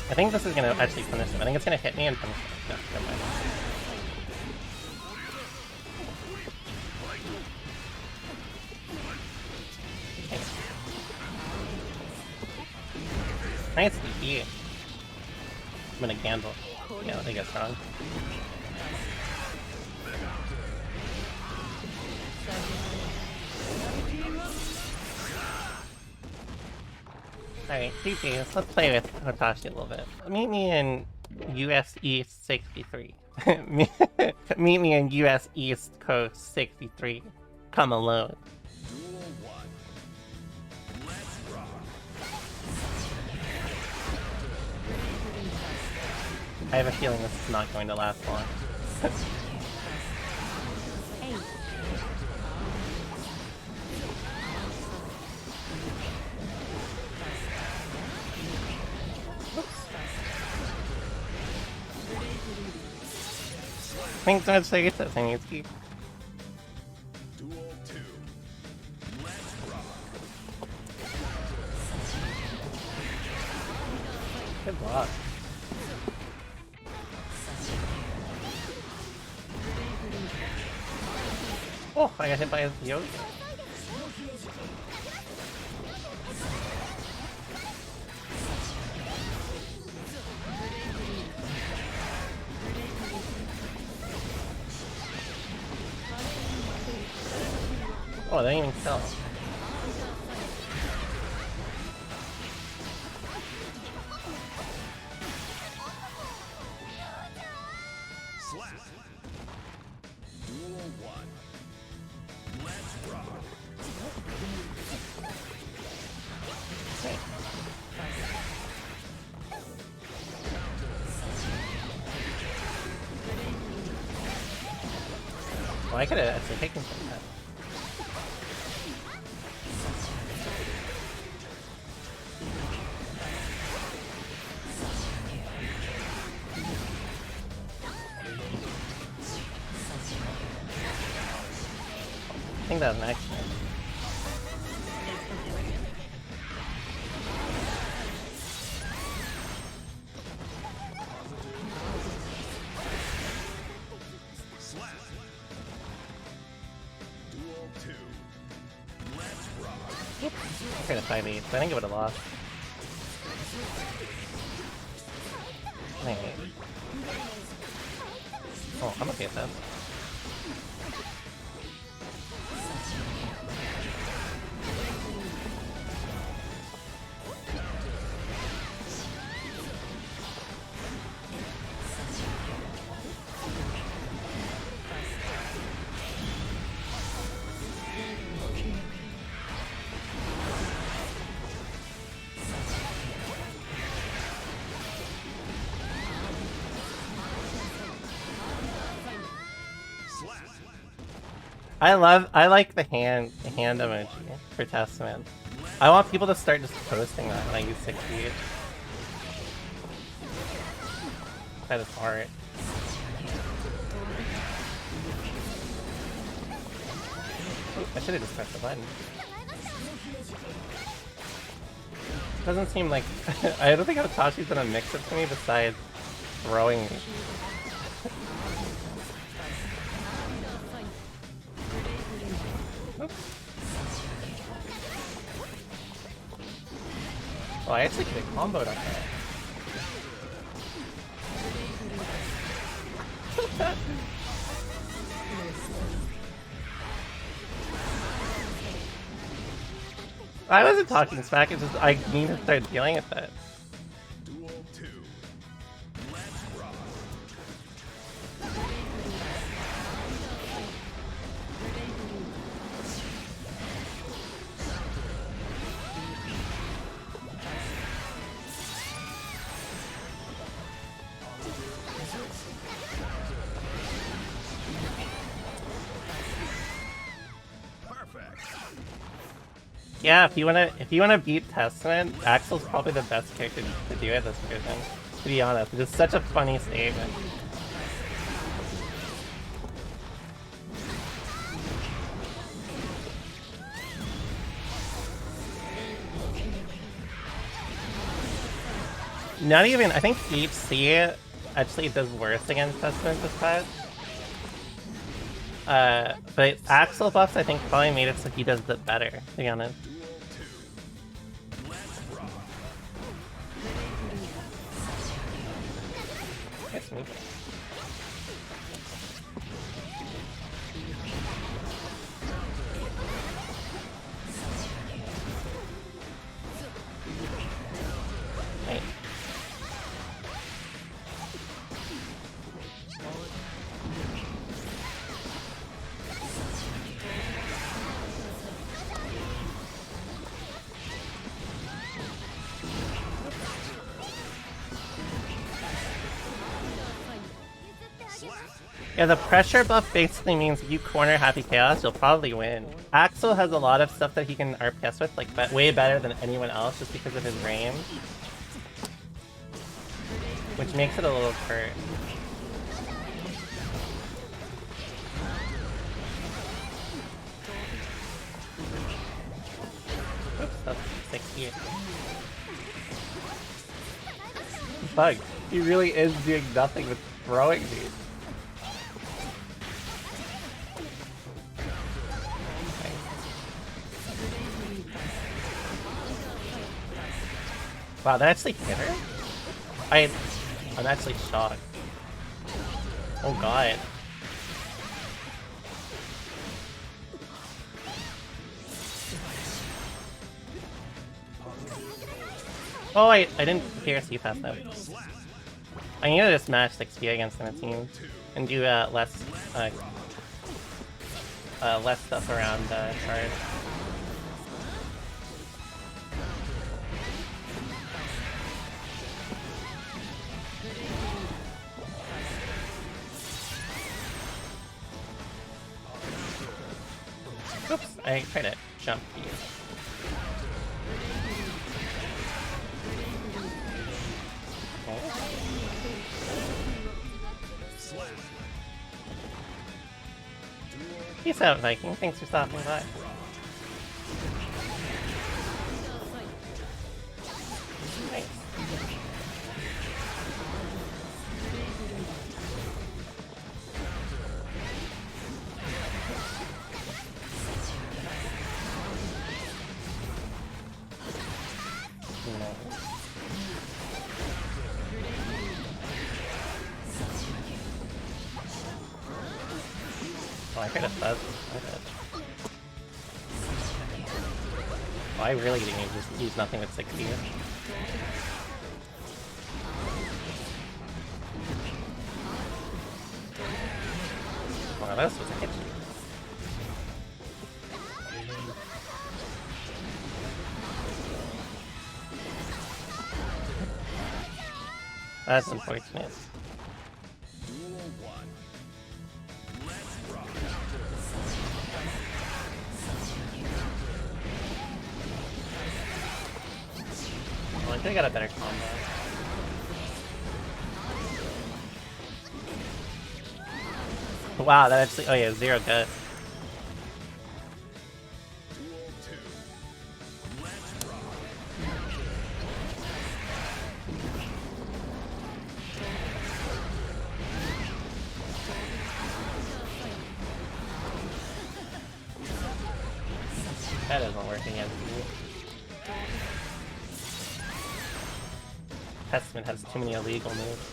I think this is gonna actually punish him. I think it's gonna hit me and punish him. No, never mind. Nice DP. I'm gonna gamble. Yeah, I think it's wrong. Alright, GG's. Let's play with Hotashi a little bit. Meet me in US East 63. Meet me in US East Coast 63. Come alone. Duel 1. Let's rock. I have a feeling this is not going to last long. Thanks so much for your tips, Anitsky. Duel 2. Let's rock. Good block. Oh, I got hit by a yo. Oh, they didn't even kill. Slap. Duel 1. Let's rock. Okay. Well, I could have actually taken some of that. think that was an accident. Slap. Duel 2. Let's rock. I'm trying to 5-8, so I think it would have lost. Anyway. Oh, I'm okay with that. I like the hand emoji for Testament. I want people to start just posting that when I use 68. That is hard. I should have just pressed the button. Doesn't seem like I don't think Hotashi's gonna mix it to me besides throwing me. Oh, I actually could have comboed on that. I wasn't talking smack, it's just I need to start dealing with it. Duel 2. Let's rock. Yeah, if you wanna beat Testament, Axel's probably the best character to do it this version. To be honest, it's just such a funny statement. Not even, I think HC actually does worse against Testament this patch. But Axel buffs I think probably made it so he does it better, to be honest. It's me. Right. Yeah, the pressure buff basically means if you corner Happy Chaos, you'll probably win. Axel has a lot of stuff that he can RPS with, like way better than anyone else just because of his range. Which makes it a little hurt. Oops, that's 60. Bug. He really is doing nothing with throwing these. Wow, that actually hit her? I'm actually shocked. Oh god. Oh wait, I didn't hear C past that. I need to just match 6p against him, it seems, and do less stuff around charge. Oops, I tried to jump to you. Peace out, Viking. Thanks for stopping by. Nice. Oh, I could have fuzz. Oh, I really didn't just use nothing with 60. Wow, this was a hit. That's unfortunate. Well, I think I got a better combo. Wow, that actually. Oh yeah, 0 good. That doesn't work against you. Testament has too many illegal moves.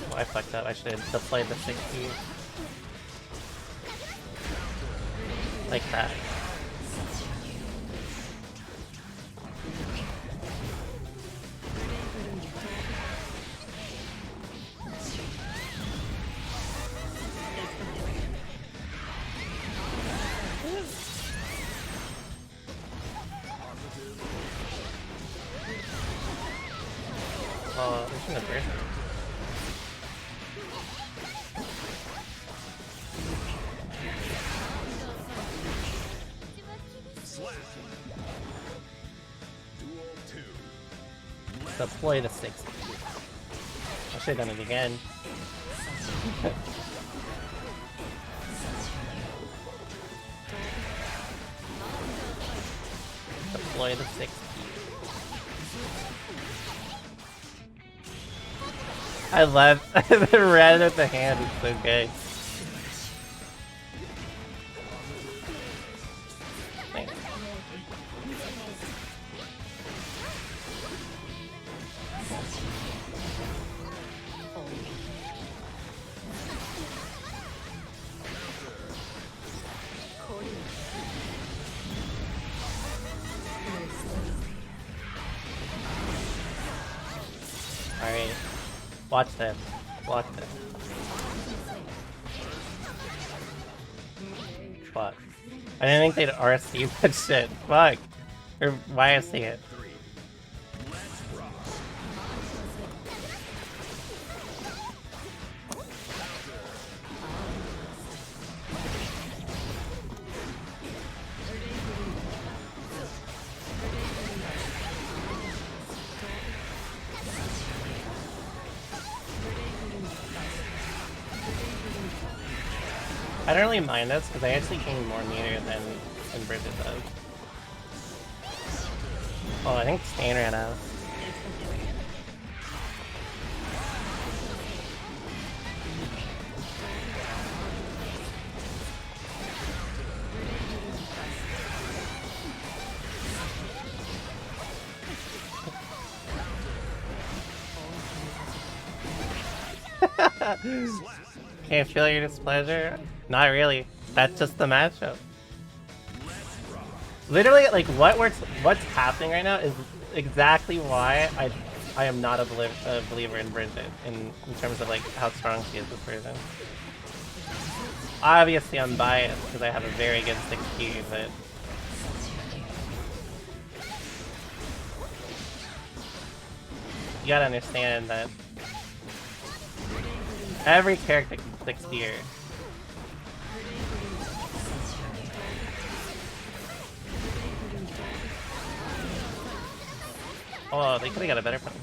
Oh, I fucked up. I should have deployed the 60. Like that. Oh, we shouldn't have burst. Deploy the 60. I should have done it again. Deploy the 60. I love the red at the hand is so good. Thanks. Alright. Watch this. Watch this. Fuck. I didn't think they'd RC that shit. Fuck. Or YSC it. I don't really mind this because I actually gain more meter than Bridget does. Oh, I think Stain ran out. Can't feel your displeasure? Not really. That's just the matchup. Literally, like, what's happening right now is exactly why I am not a believer in Bridget in terms of, like, how strong she is this version. Obviously, I'm biased because I have a very good 6Q, but... You gotta understand that every character can stick spear. Oh, they could've got a better punch.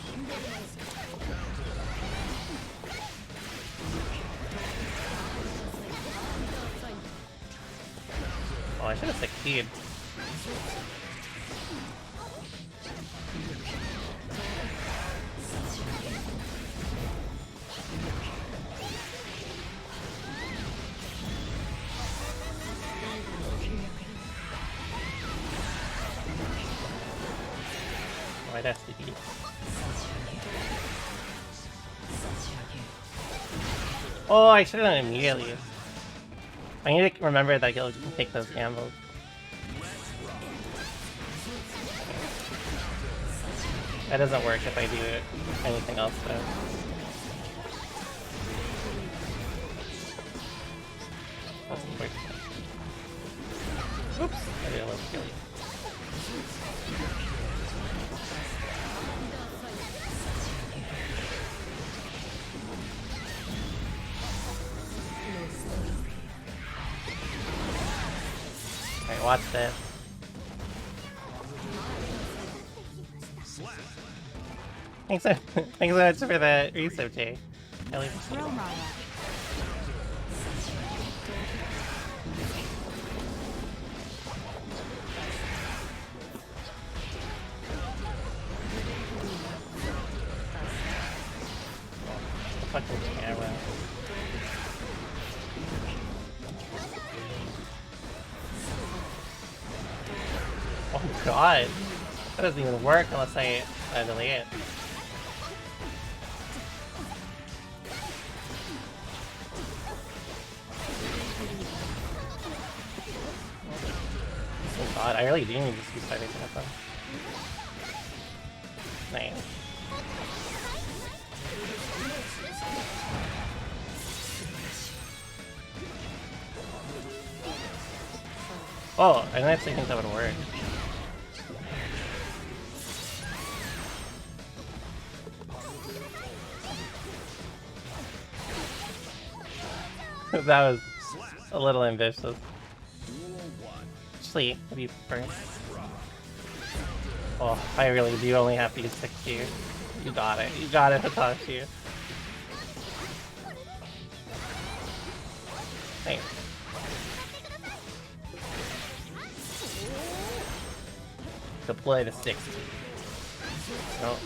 Oh, I should have succeeded. Why that's the beat. Oh, I should have done it immediately. I need to remember that he'll take those gambles. That doesn't work if I do anything else though. Doesn't work. Oops, I did a little killy. Alright, watch this. Thanks so much for the resub, Jay. I really appreciate it. Fucking camera. Oh god! That doesn't even work unless I delay it. Oh god, I really do need to see everything up. Nice. Oh, I didn't actually think that would work. That was a little ambitious. Actually, maybe first. Oh, I really do only have to use 60. You got it. You got it, Hotashi. Thanks. Deploy to 60. No.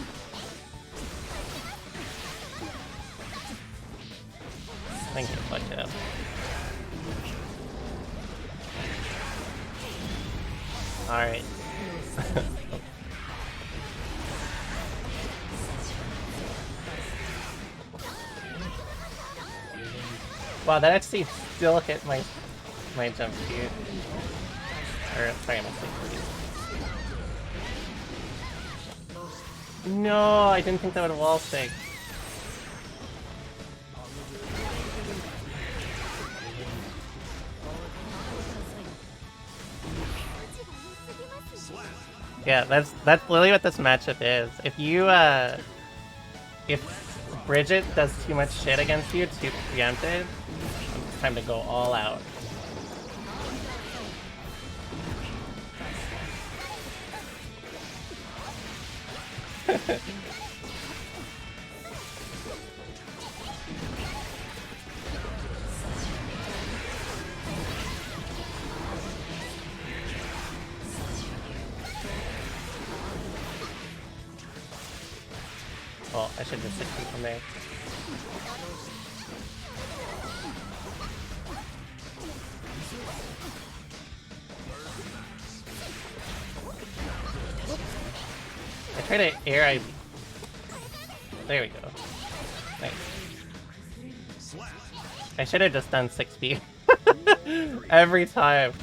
I think you fucked it up. Alright. Wow, that actually still hit my jump here. Or sorry, my sleep. No, I didn't think that would wall stick. Yeah, that's literally what this matchup is. If you if Bridget does too much shit against you to preempt it, it's time to go all out. Well, I should just 60 from there. I try to air I. There we go. Nice. I should have just done 6B. Every time.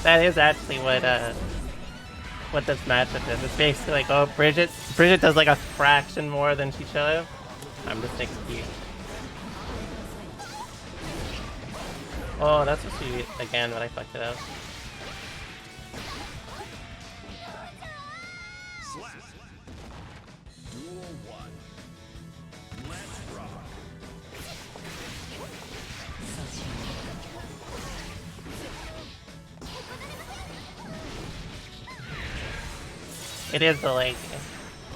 That is actually what what this matchup is. It's basically like, oh, Bridget does like a fraction more than she should have. I'm just execute. Oh, that's supposed to be again, but I fucked it up. Slap. Duel 1. Let's rock. It is the like.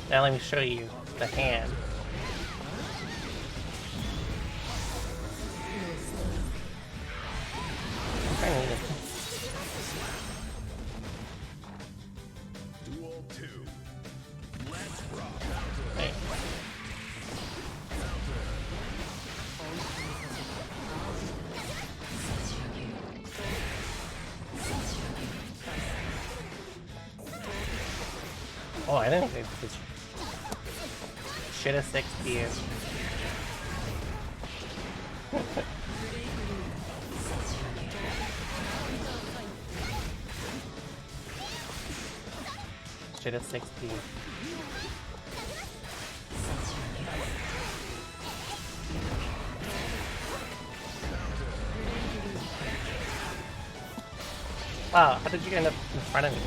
Now let me show you the hand. Duel 2. Let's rock. Hey. Oh, I didn't think this should have 60. Should have 60. Wow, how did you end up in front of me?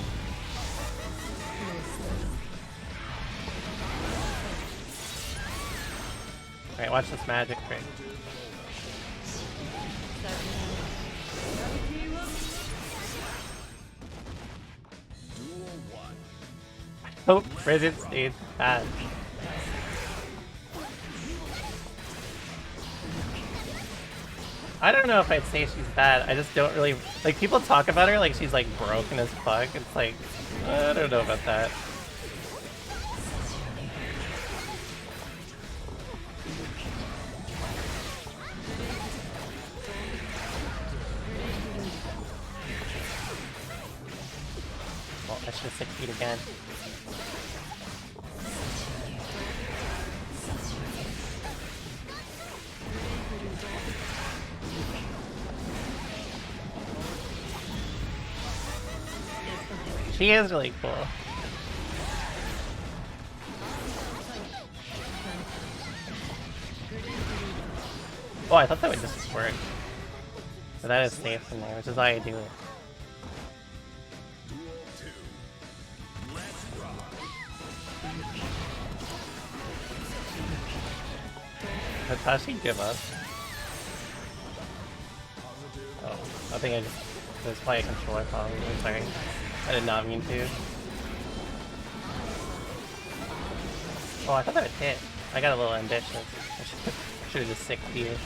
Alright, watch this magic trick. Duel 1. Oh, Bridget stayed bad. I don't know if I'd say she's bad. I just don't really like people talk about her like she's like broken as fuck. It's like I don't know about that. Well, I should have 6 feet again. She is really cool. Oh, I thought that would just work. But that is safe in there, which is why I do it. Duel 2. Let's rock. Hotashi give up. Oh, I think I just... It was probably a controller problem. I'm sorry. I did not mean to. Oh, I thought that would hit. I got a little ambitious. I should have just 60 it.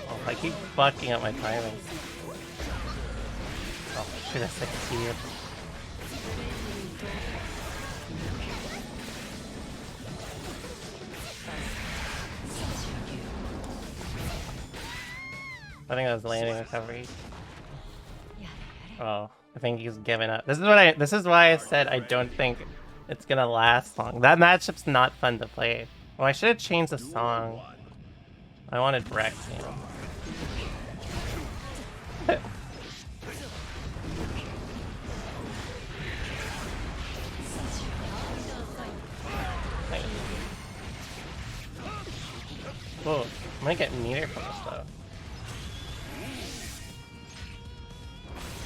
Oh, I keep fucking up my timing. Oh, I should have 60 it. I think that was landing recovery. Oh, I think he's giving up. This is why I said I don't think it's gonna last long. That matchup's not fun to play. Well, I should have changed the song. I wanted Rex, you know. Whoa, I might get meter from this though.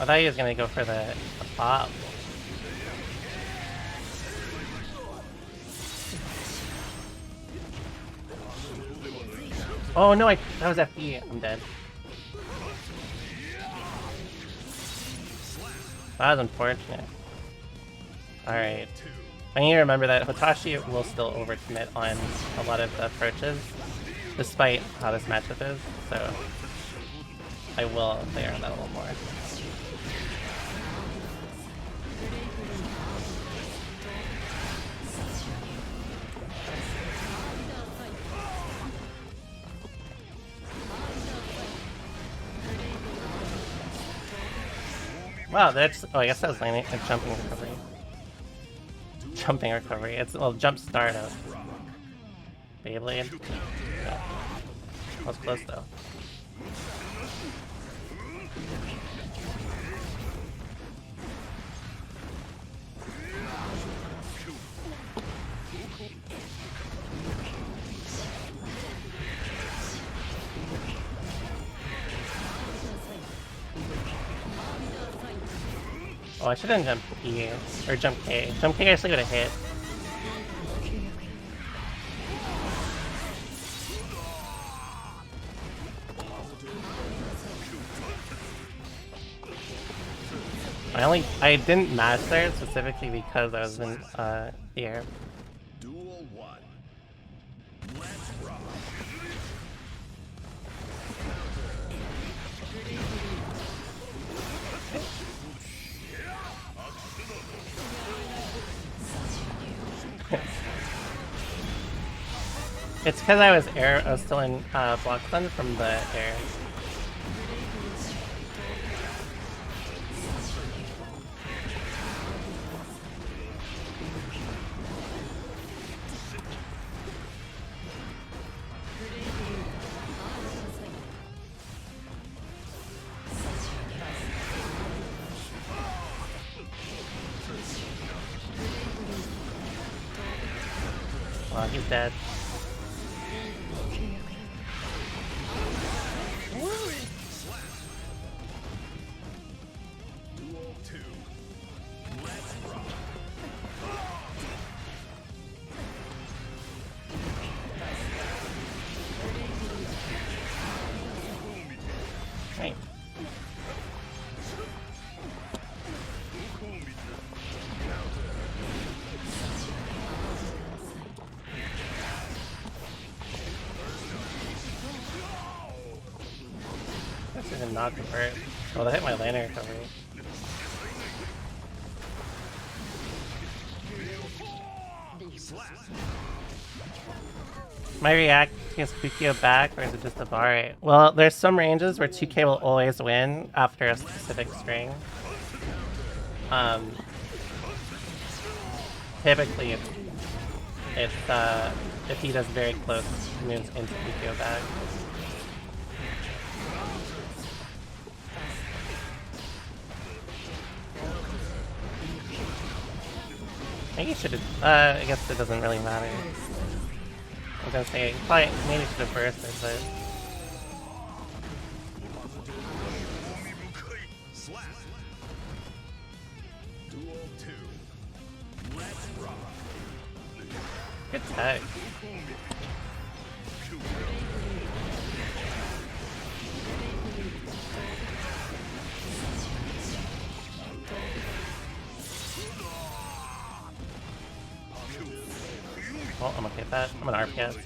I thought he was gonna go for the pop. Oh no, that was FE. I'm dead. That was unfortunate. Alright. I need to remember that Hotashi will still overcommit on a lot of the approaches, despite how this matchup is, so I will layer on that a little more. Wow, that's... Oh, I guess that was landing a jumping recovery. Jumping recovery. It's... Well, jump start up. Beyblade. No. That was close, though. Oh, I shouldn't jump E or jump K. Jump K actually would have hit. I didn't mash there specifically because I was in the air. Duel 1. Let's rock. It's because I was still in block stun from the air. Well, he's dead. Duel 2. Let's rock. Right. This is not convert. Oh, that hit my lantern recovery. My react is Kukio back, or is it just a bar rate? Well, there's some ranges where 2K will always win after a specific string. Typically, if he does very close moves into Kukio back. Maybe you should have. I guess it doesn't really matter. I was gonna say, probably maybe should have bursted, but. Slap. Duel 2. Let's rock. Good tech. Oh, I'm okay with that. I'm an RPS.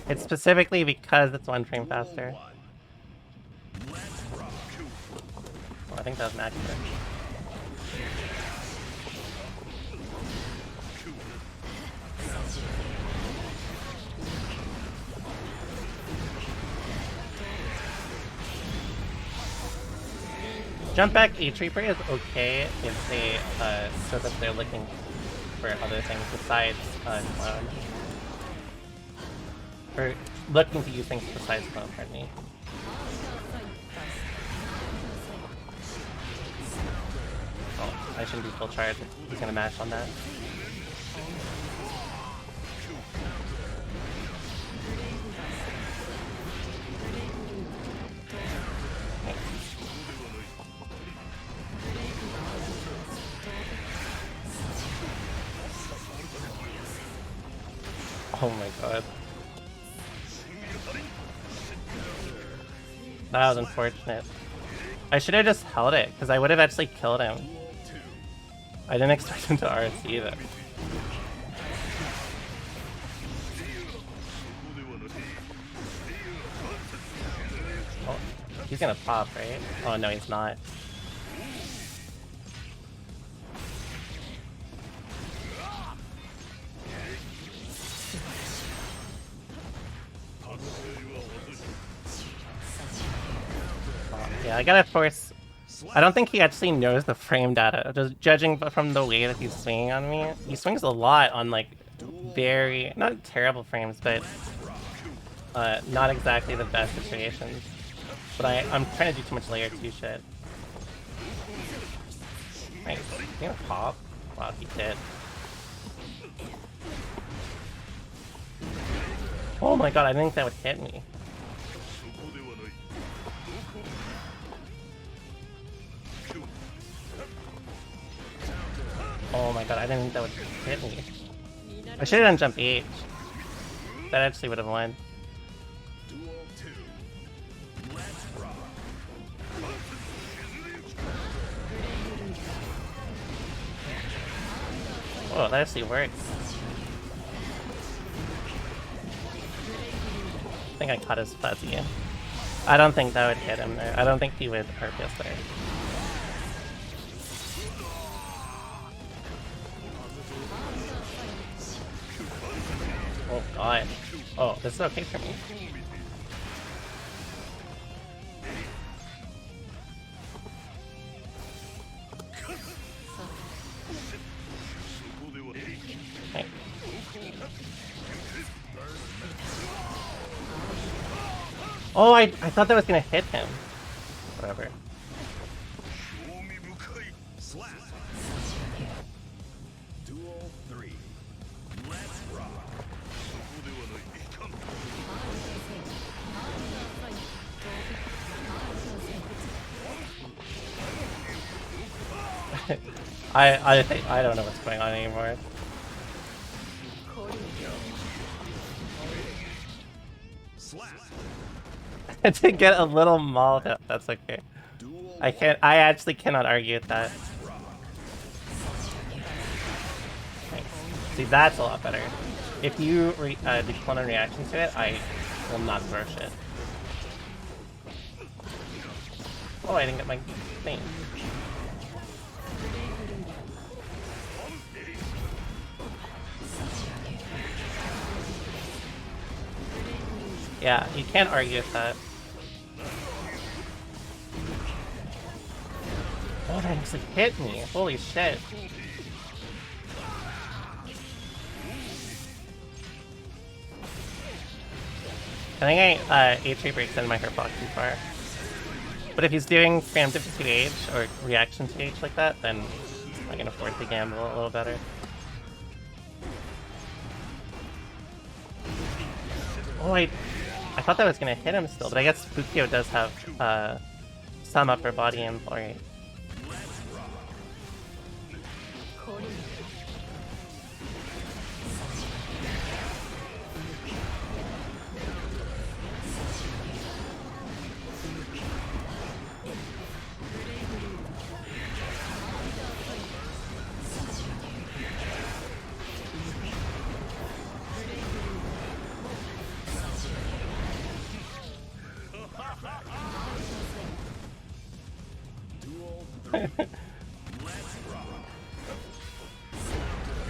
It's specifically because it's 1 frame faster. Let's rock. Well, I think that was an accident. Jump back H Reaper is okay if they so that they're looking for other things besides clone. Or looking to use things besides clone, pardon me. Oh, I shouldn't be full charge. He's gonna mash on that. Oh my god. That was unfortunate. I should have just held it, because I would have actually killed him. I didn't expect him to RC either. Oh, he's gonna pop, right? Oh no, he's not. Yeah, I gotta force. I don't think he actually knows the frame data. Just judging from the way that he's swinging on me, he swings a lot on like very not terrible frames, but not exactly the best situations. But I'm trying to do too much layer 2 shit. Nice. You gonna pop? Wow, he did. Oh my god, I didn't think that would hit me. Oh my god, I didn't think that would hit me. I should have done jump H. That actually would have won. Duel 2. Let's rock. Oh, that actually works. I think I caught his fuzzy. I don't think that would hit him there. I don't think he would purpose there. Oh god. Oh, this is okay for me. Okay. Oh, I thought that was gonna hit him. Whatever. Slap. Duel 3. Let's rock. I don't know what's going on anymore. Slap. To get a little mauled up, that's okay. Duel I actually cannot argue with that. Thanks. See, that's a lot better. If you do clone reaction to it, I will not throw shit. Oh, I didn't get my thing. Yeah, you can't argue with that. Oh, that actually hit me. Holy shit. I think H3 breaks in my hurt box too far. But if he's doing preemptive to H or reaction to H like that, then I can afford to gamble a little better. Oh, I thought that was gonna hit him still, but I guess Fukio does have some upper body info, right? Duel 3. Let's rock.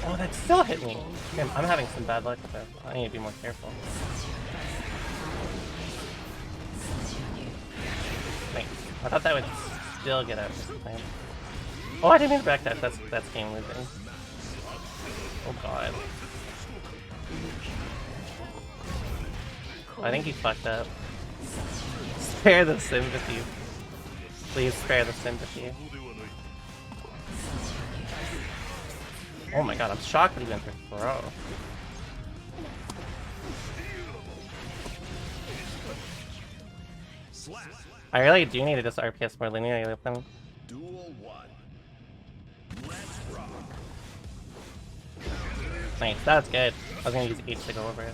Oh, that still hit me. Damn, I'm having some bad luck with that. I need to be more careful. Thanks. I thought that would still get out this time. Oh, I didn't mean to back that. That's game losing. Oh god. I think he fucked up. Spare the sympathy. Please spare the sympathy. Oh my god, I'm shocked that he went for throw. Slap. I really do need to just RPS more linearly with them. Duel 1. Let's rock. Nice, that's good. I was gonna use H to go over it.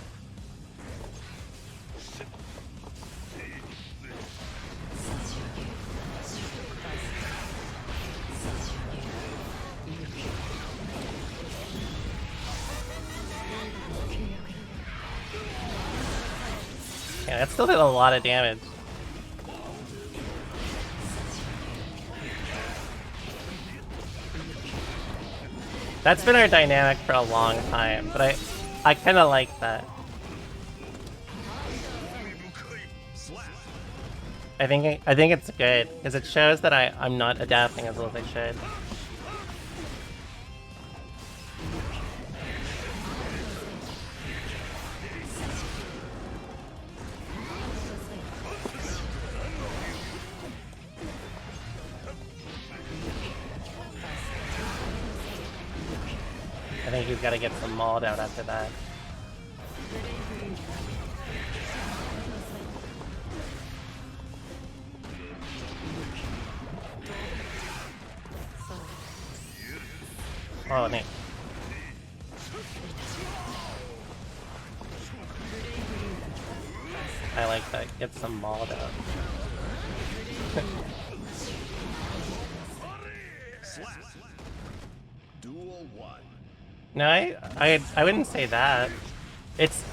Yeah, that still did a lot of damage. That's been our dynamic for a long time, but I kind of like that. Slap. I think it's good because it shows that I'm not adapting as well as I should. I think he's got to get some mauled out after that. Oh, Nick. I like that. Get some mauled out. Duel 1. No, I wouldn't say that.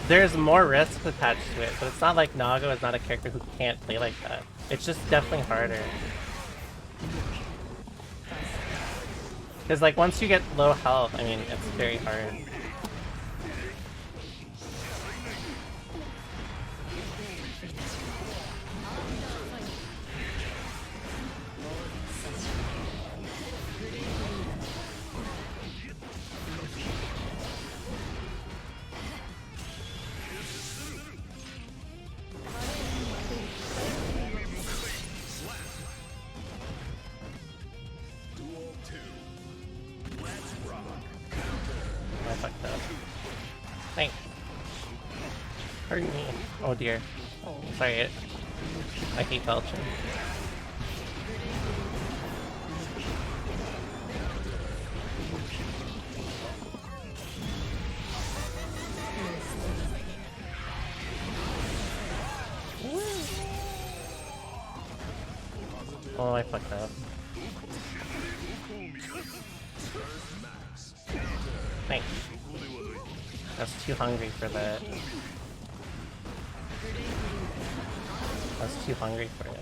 There's more risk attached to it, but it's not like Nago is not a character who can't play like that. It's just definitely harder. Because like once you get low health, I mean, it's very hard. Thanks. Pardon me. Oh dear. Sorry. I hate belching. Oh, I fucked up. Thanks. I was too hungry for that. I was too hungry for it.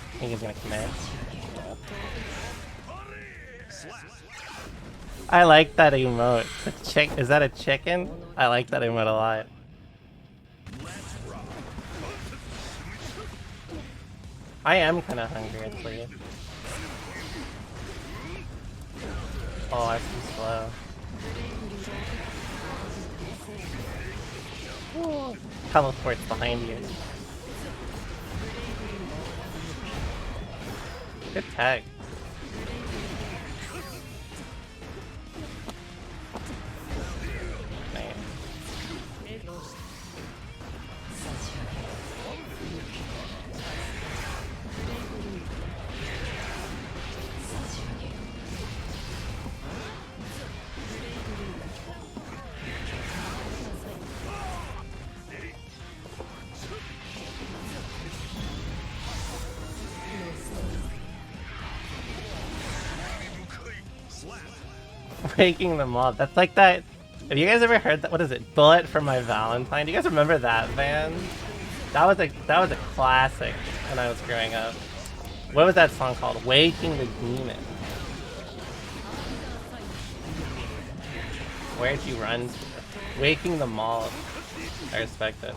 I think he's gonna commit. Yeah. I like that emote. Is that a chicken? I like that emote a lot. I am kind of hungry actually. Oh, I'm too slow. Ooh. Teleport's behind you. Good tag. Nice. Breaking them up. That's like that. Have you guys ever heard that? What is it? Bullet for My Valentine. Do you guys remember that band? That was a classic when I was growing up. What was that song called? Waking the Demon. Where'd you run to? Waking the Mob. I respect it.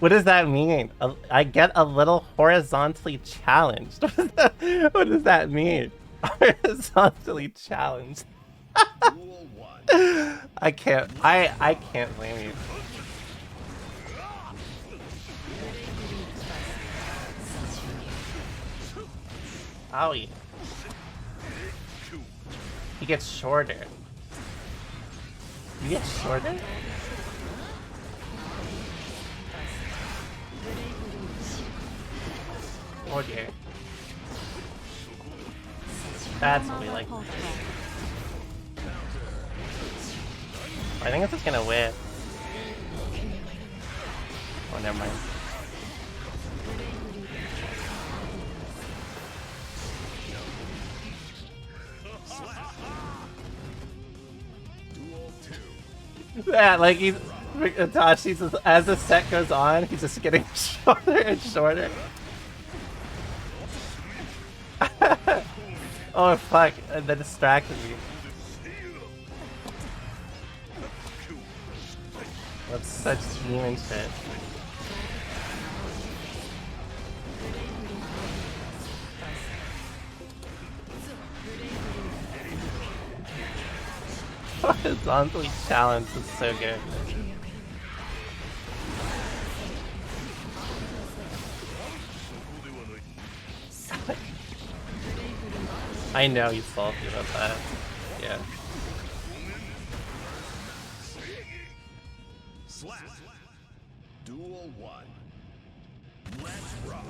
What does that mean? I get a little horizontally challenged. What does that mean? Horizontally challenged. I can't blame you. Owie. He gets shorter. You get shorter? Oh dear. That's what we like. I think it's just gonna whip. Oh, never mind. Yeah, like he's Hotashi says, as the set goes on, he's just getting shorter and shorter. Oh fuck, that distracted me. That's such demon shit. Horizontally challenged is so good. I know he's salty about that. Yeah. Slap. Duel 1. Let's rock.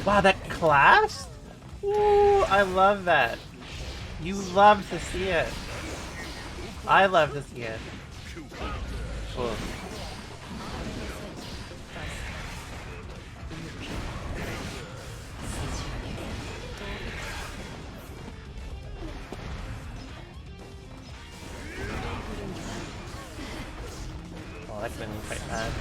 Wow, that clash? Ooh, I love that. You love to see it. I love to see it. Ooh. Oh, that could have been quite bad.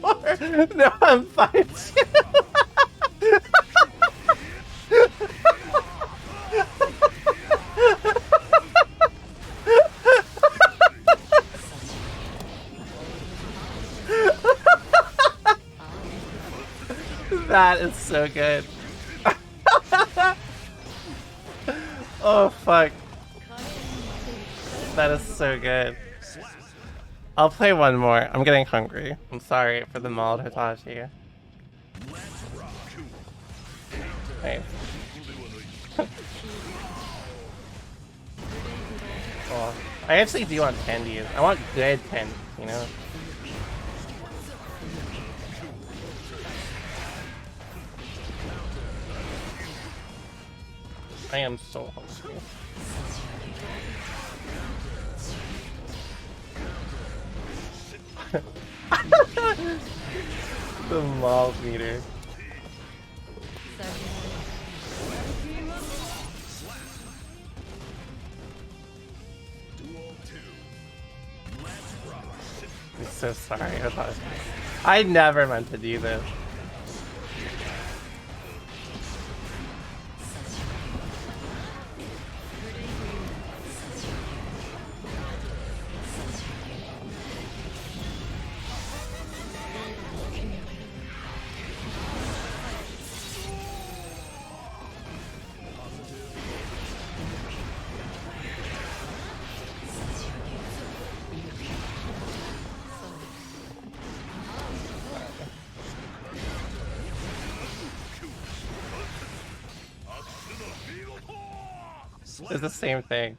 -4. No, I'm fine too. That is so good. Oh fuck. That is so good. I'll play one more. I'm getting hungry. I'm sorry for the mauled Hotashi. Nice. Oh, I actually do want candies. I want good candies, you know? I am so hungry. The maul meter. I'm so sorry. I never meant to do this. It's the same thing.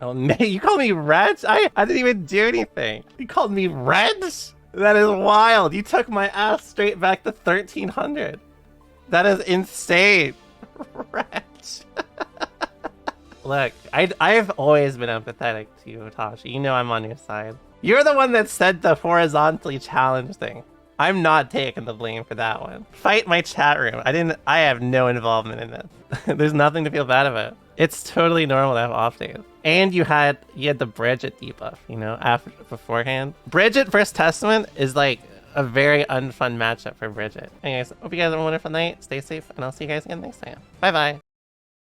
Oh man, you called me wretch? I didn't even do anything. You called me wretch? That is wild. You took my ass straight back to 1300. That is insane. Wretch. Look, I've always been empathetic to you, Hotashi. You know I'm on your side. You're the one that said the horizontally challenged thing. I'm not taking the blame for that one. Fight my chat room. I have no involvement in this. There's nothing to feel bad about. It's totally normal to have off days. And you had the Bridget debuff, you know, beforehand. Bridget versus Testament is like a very unfun matchup for Bridget. Anyways, hope you guys have a wonderful night. Stay safe, and I'll see you guys again next time. Bye bye.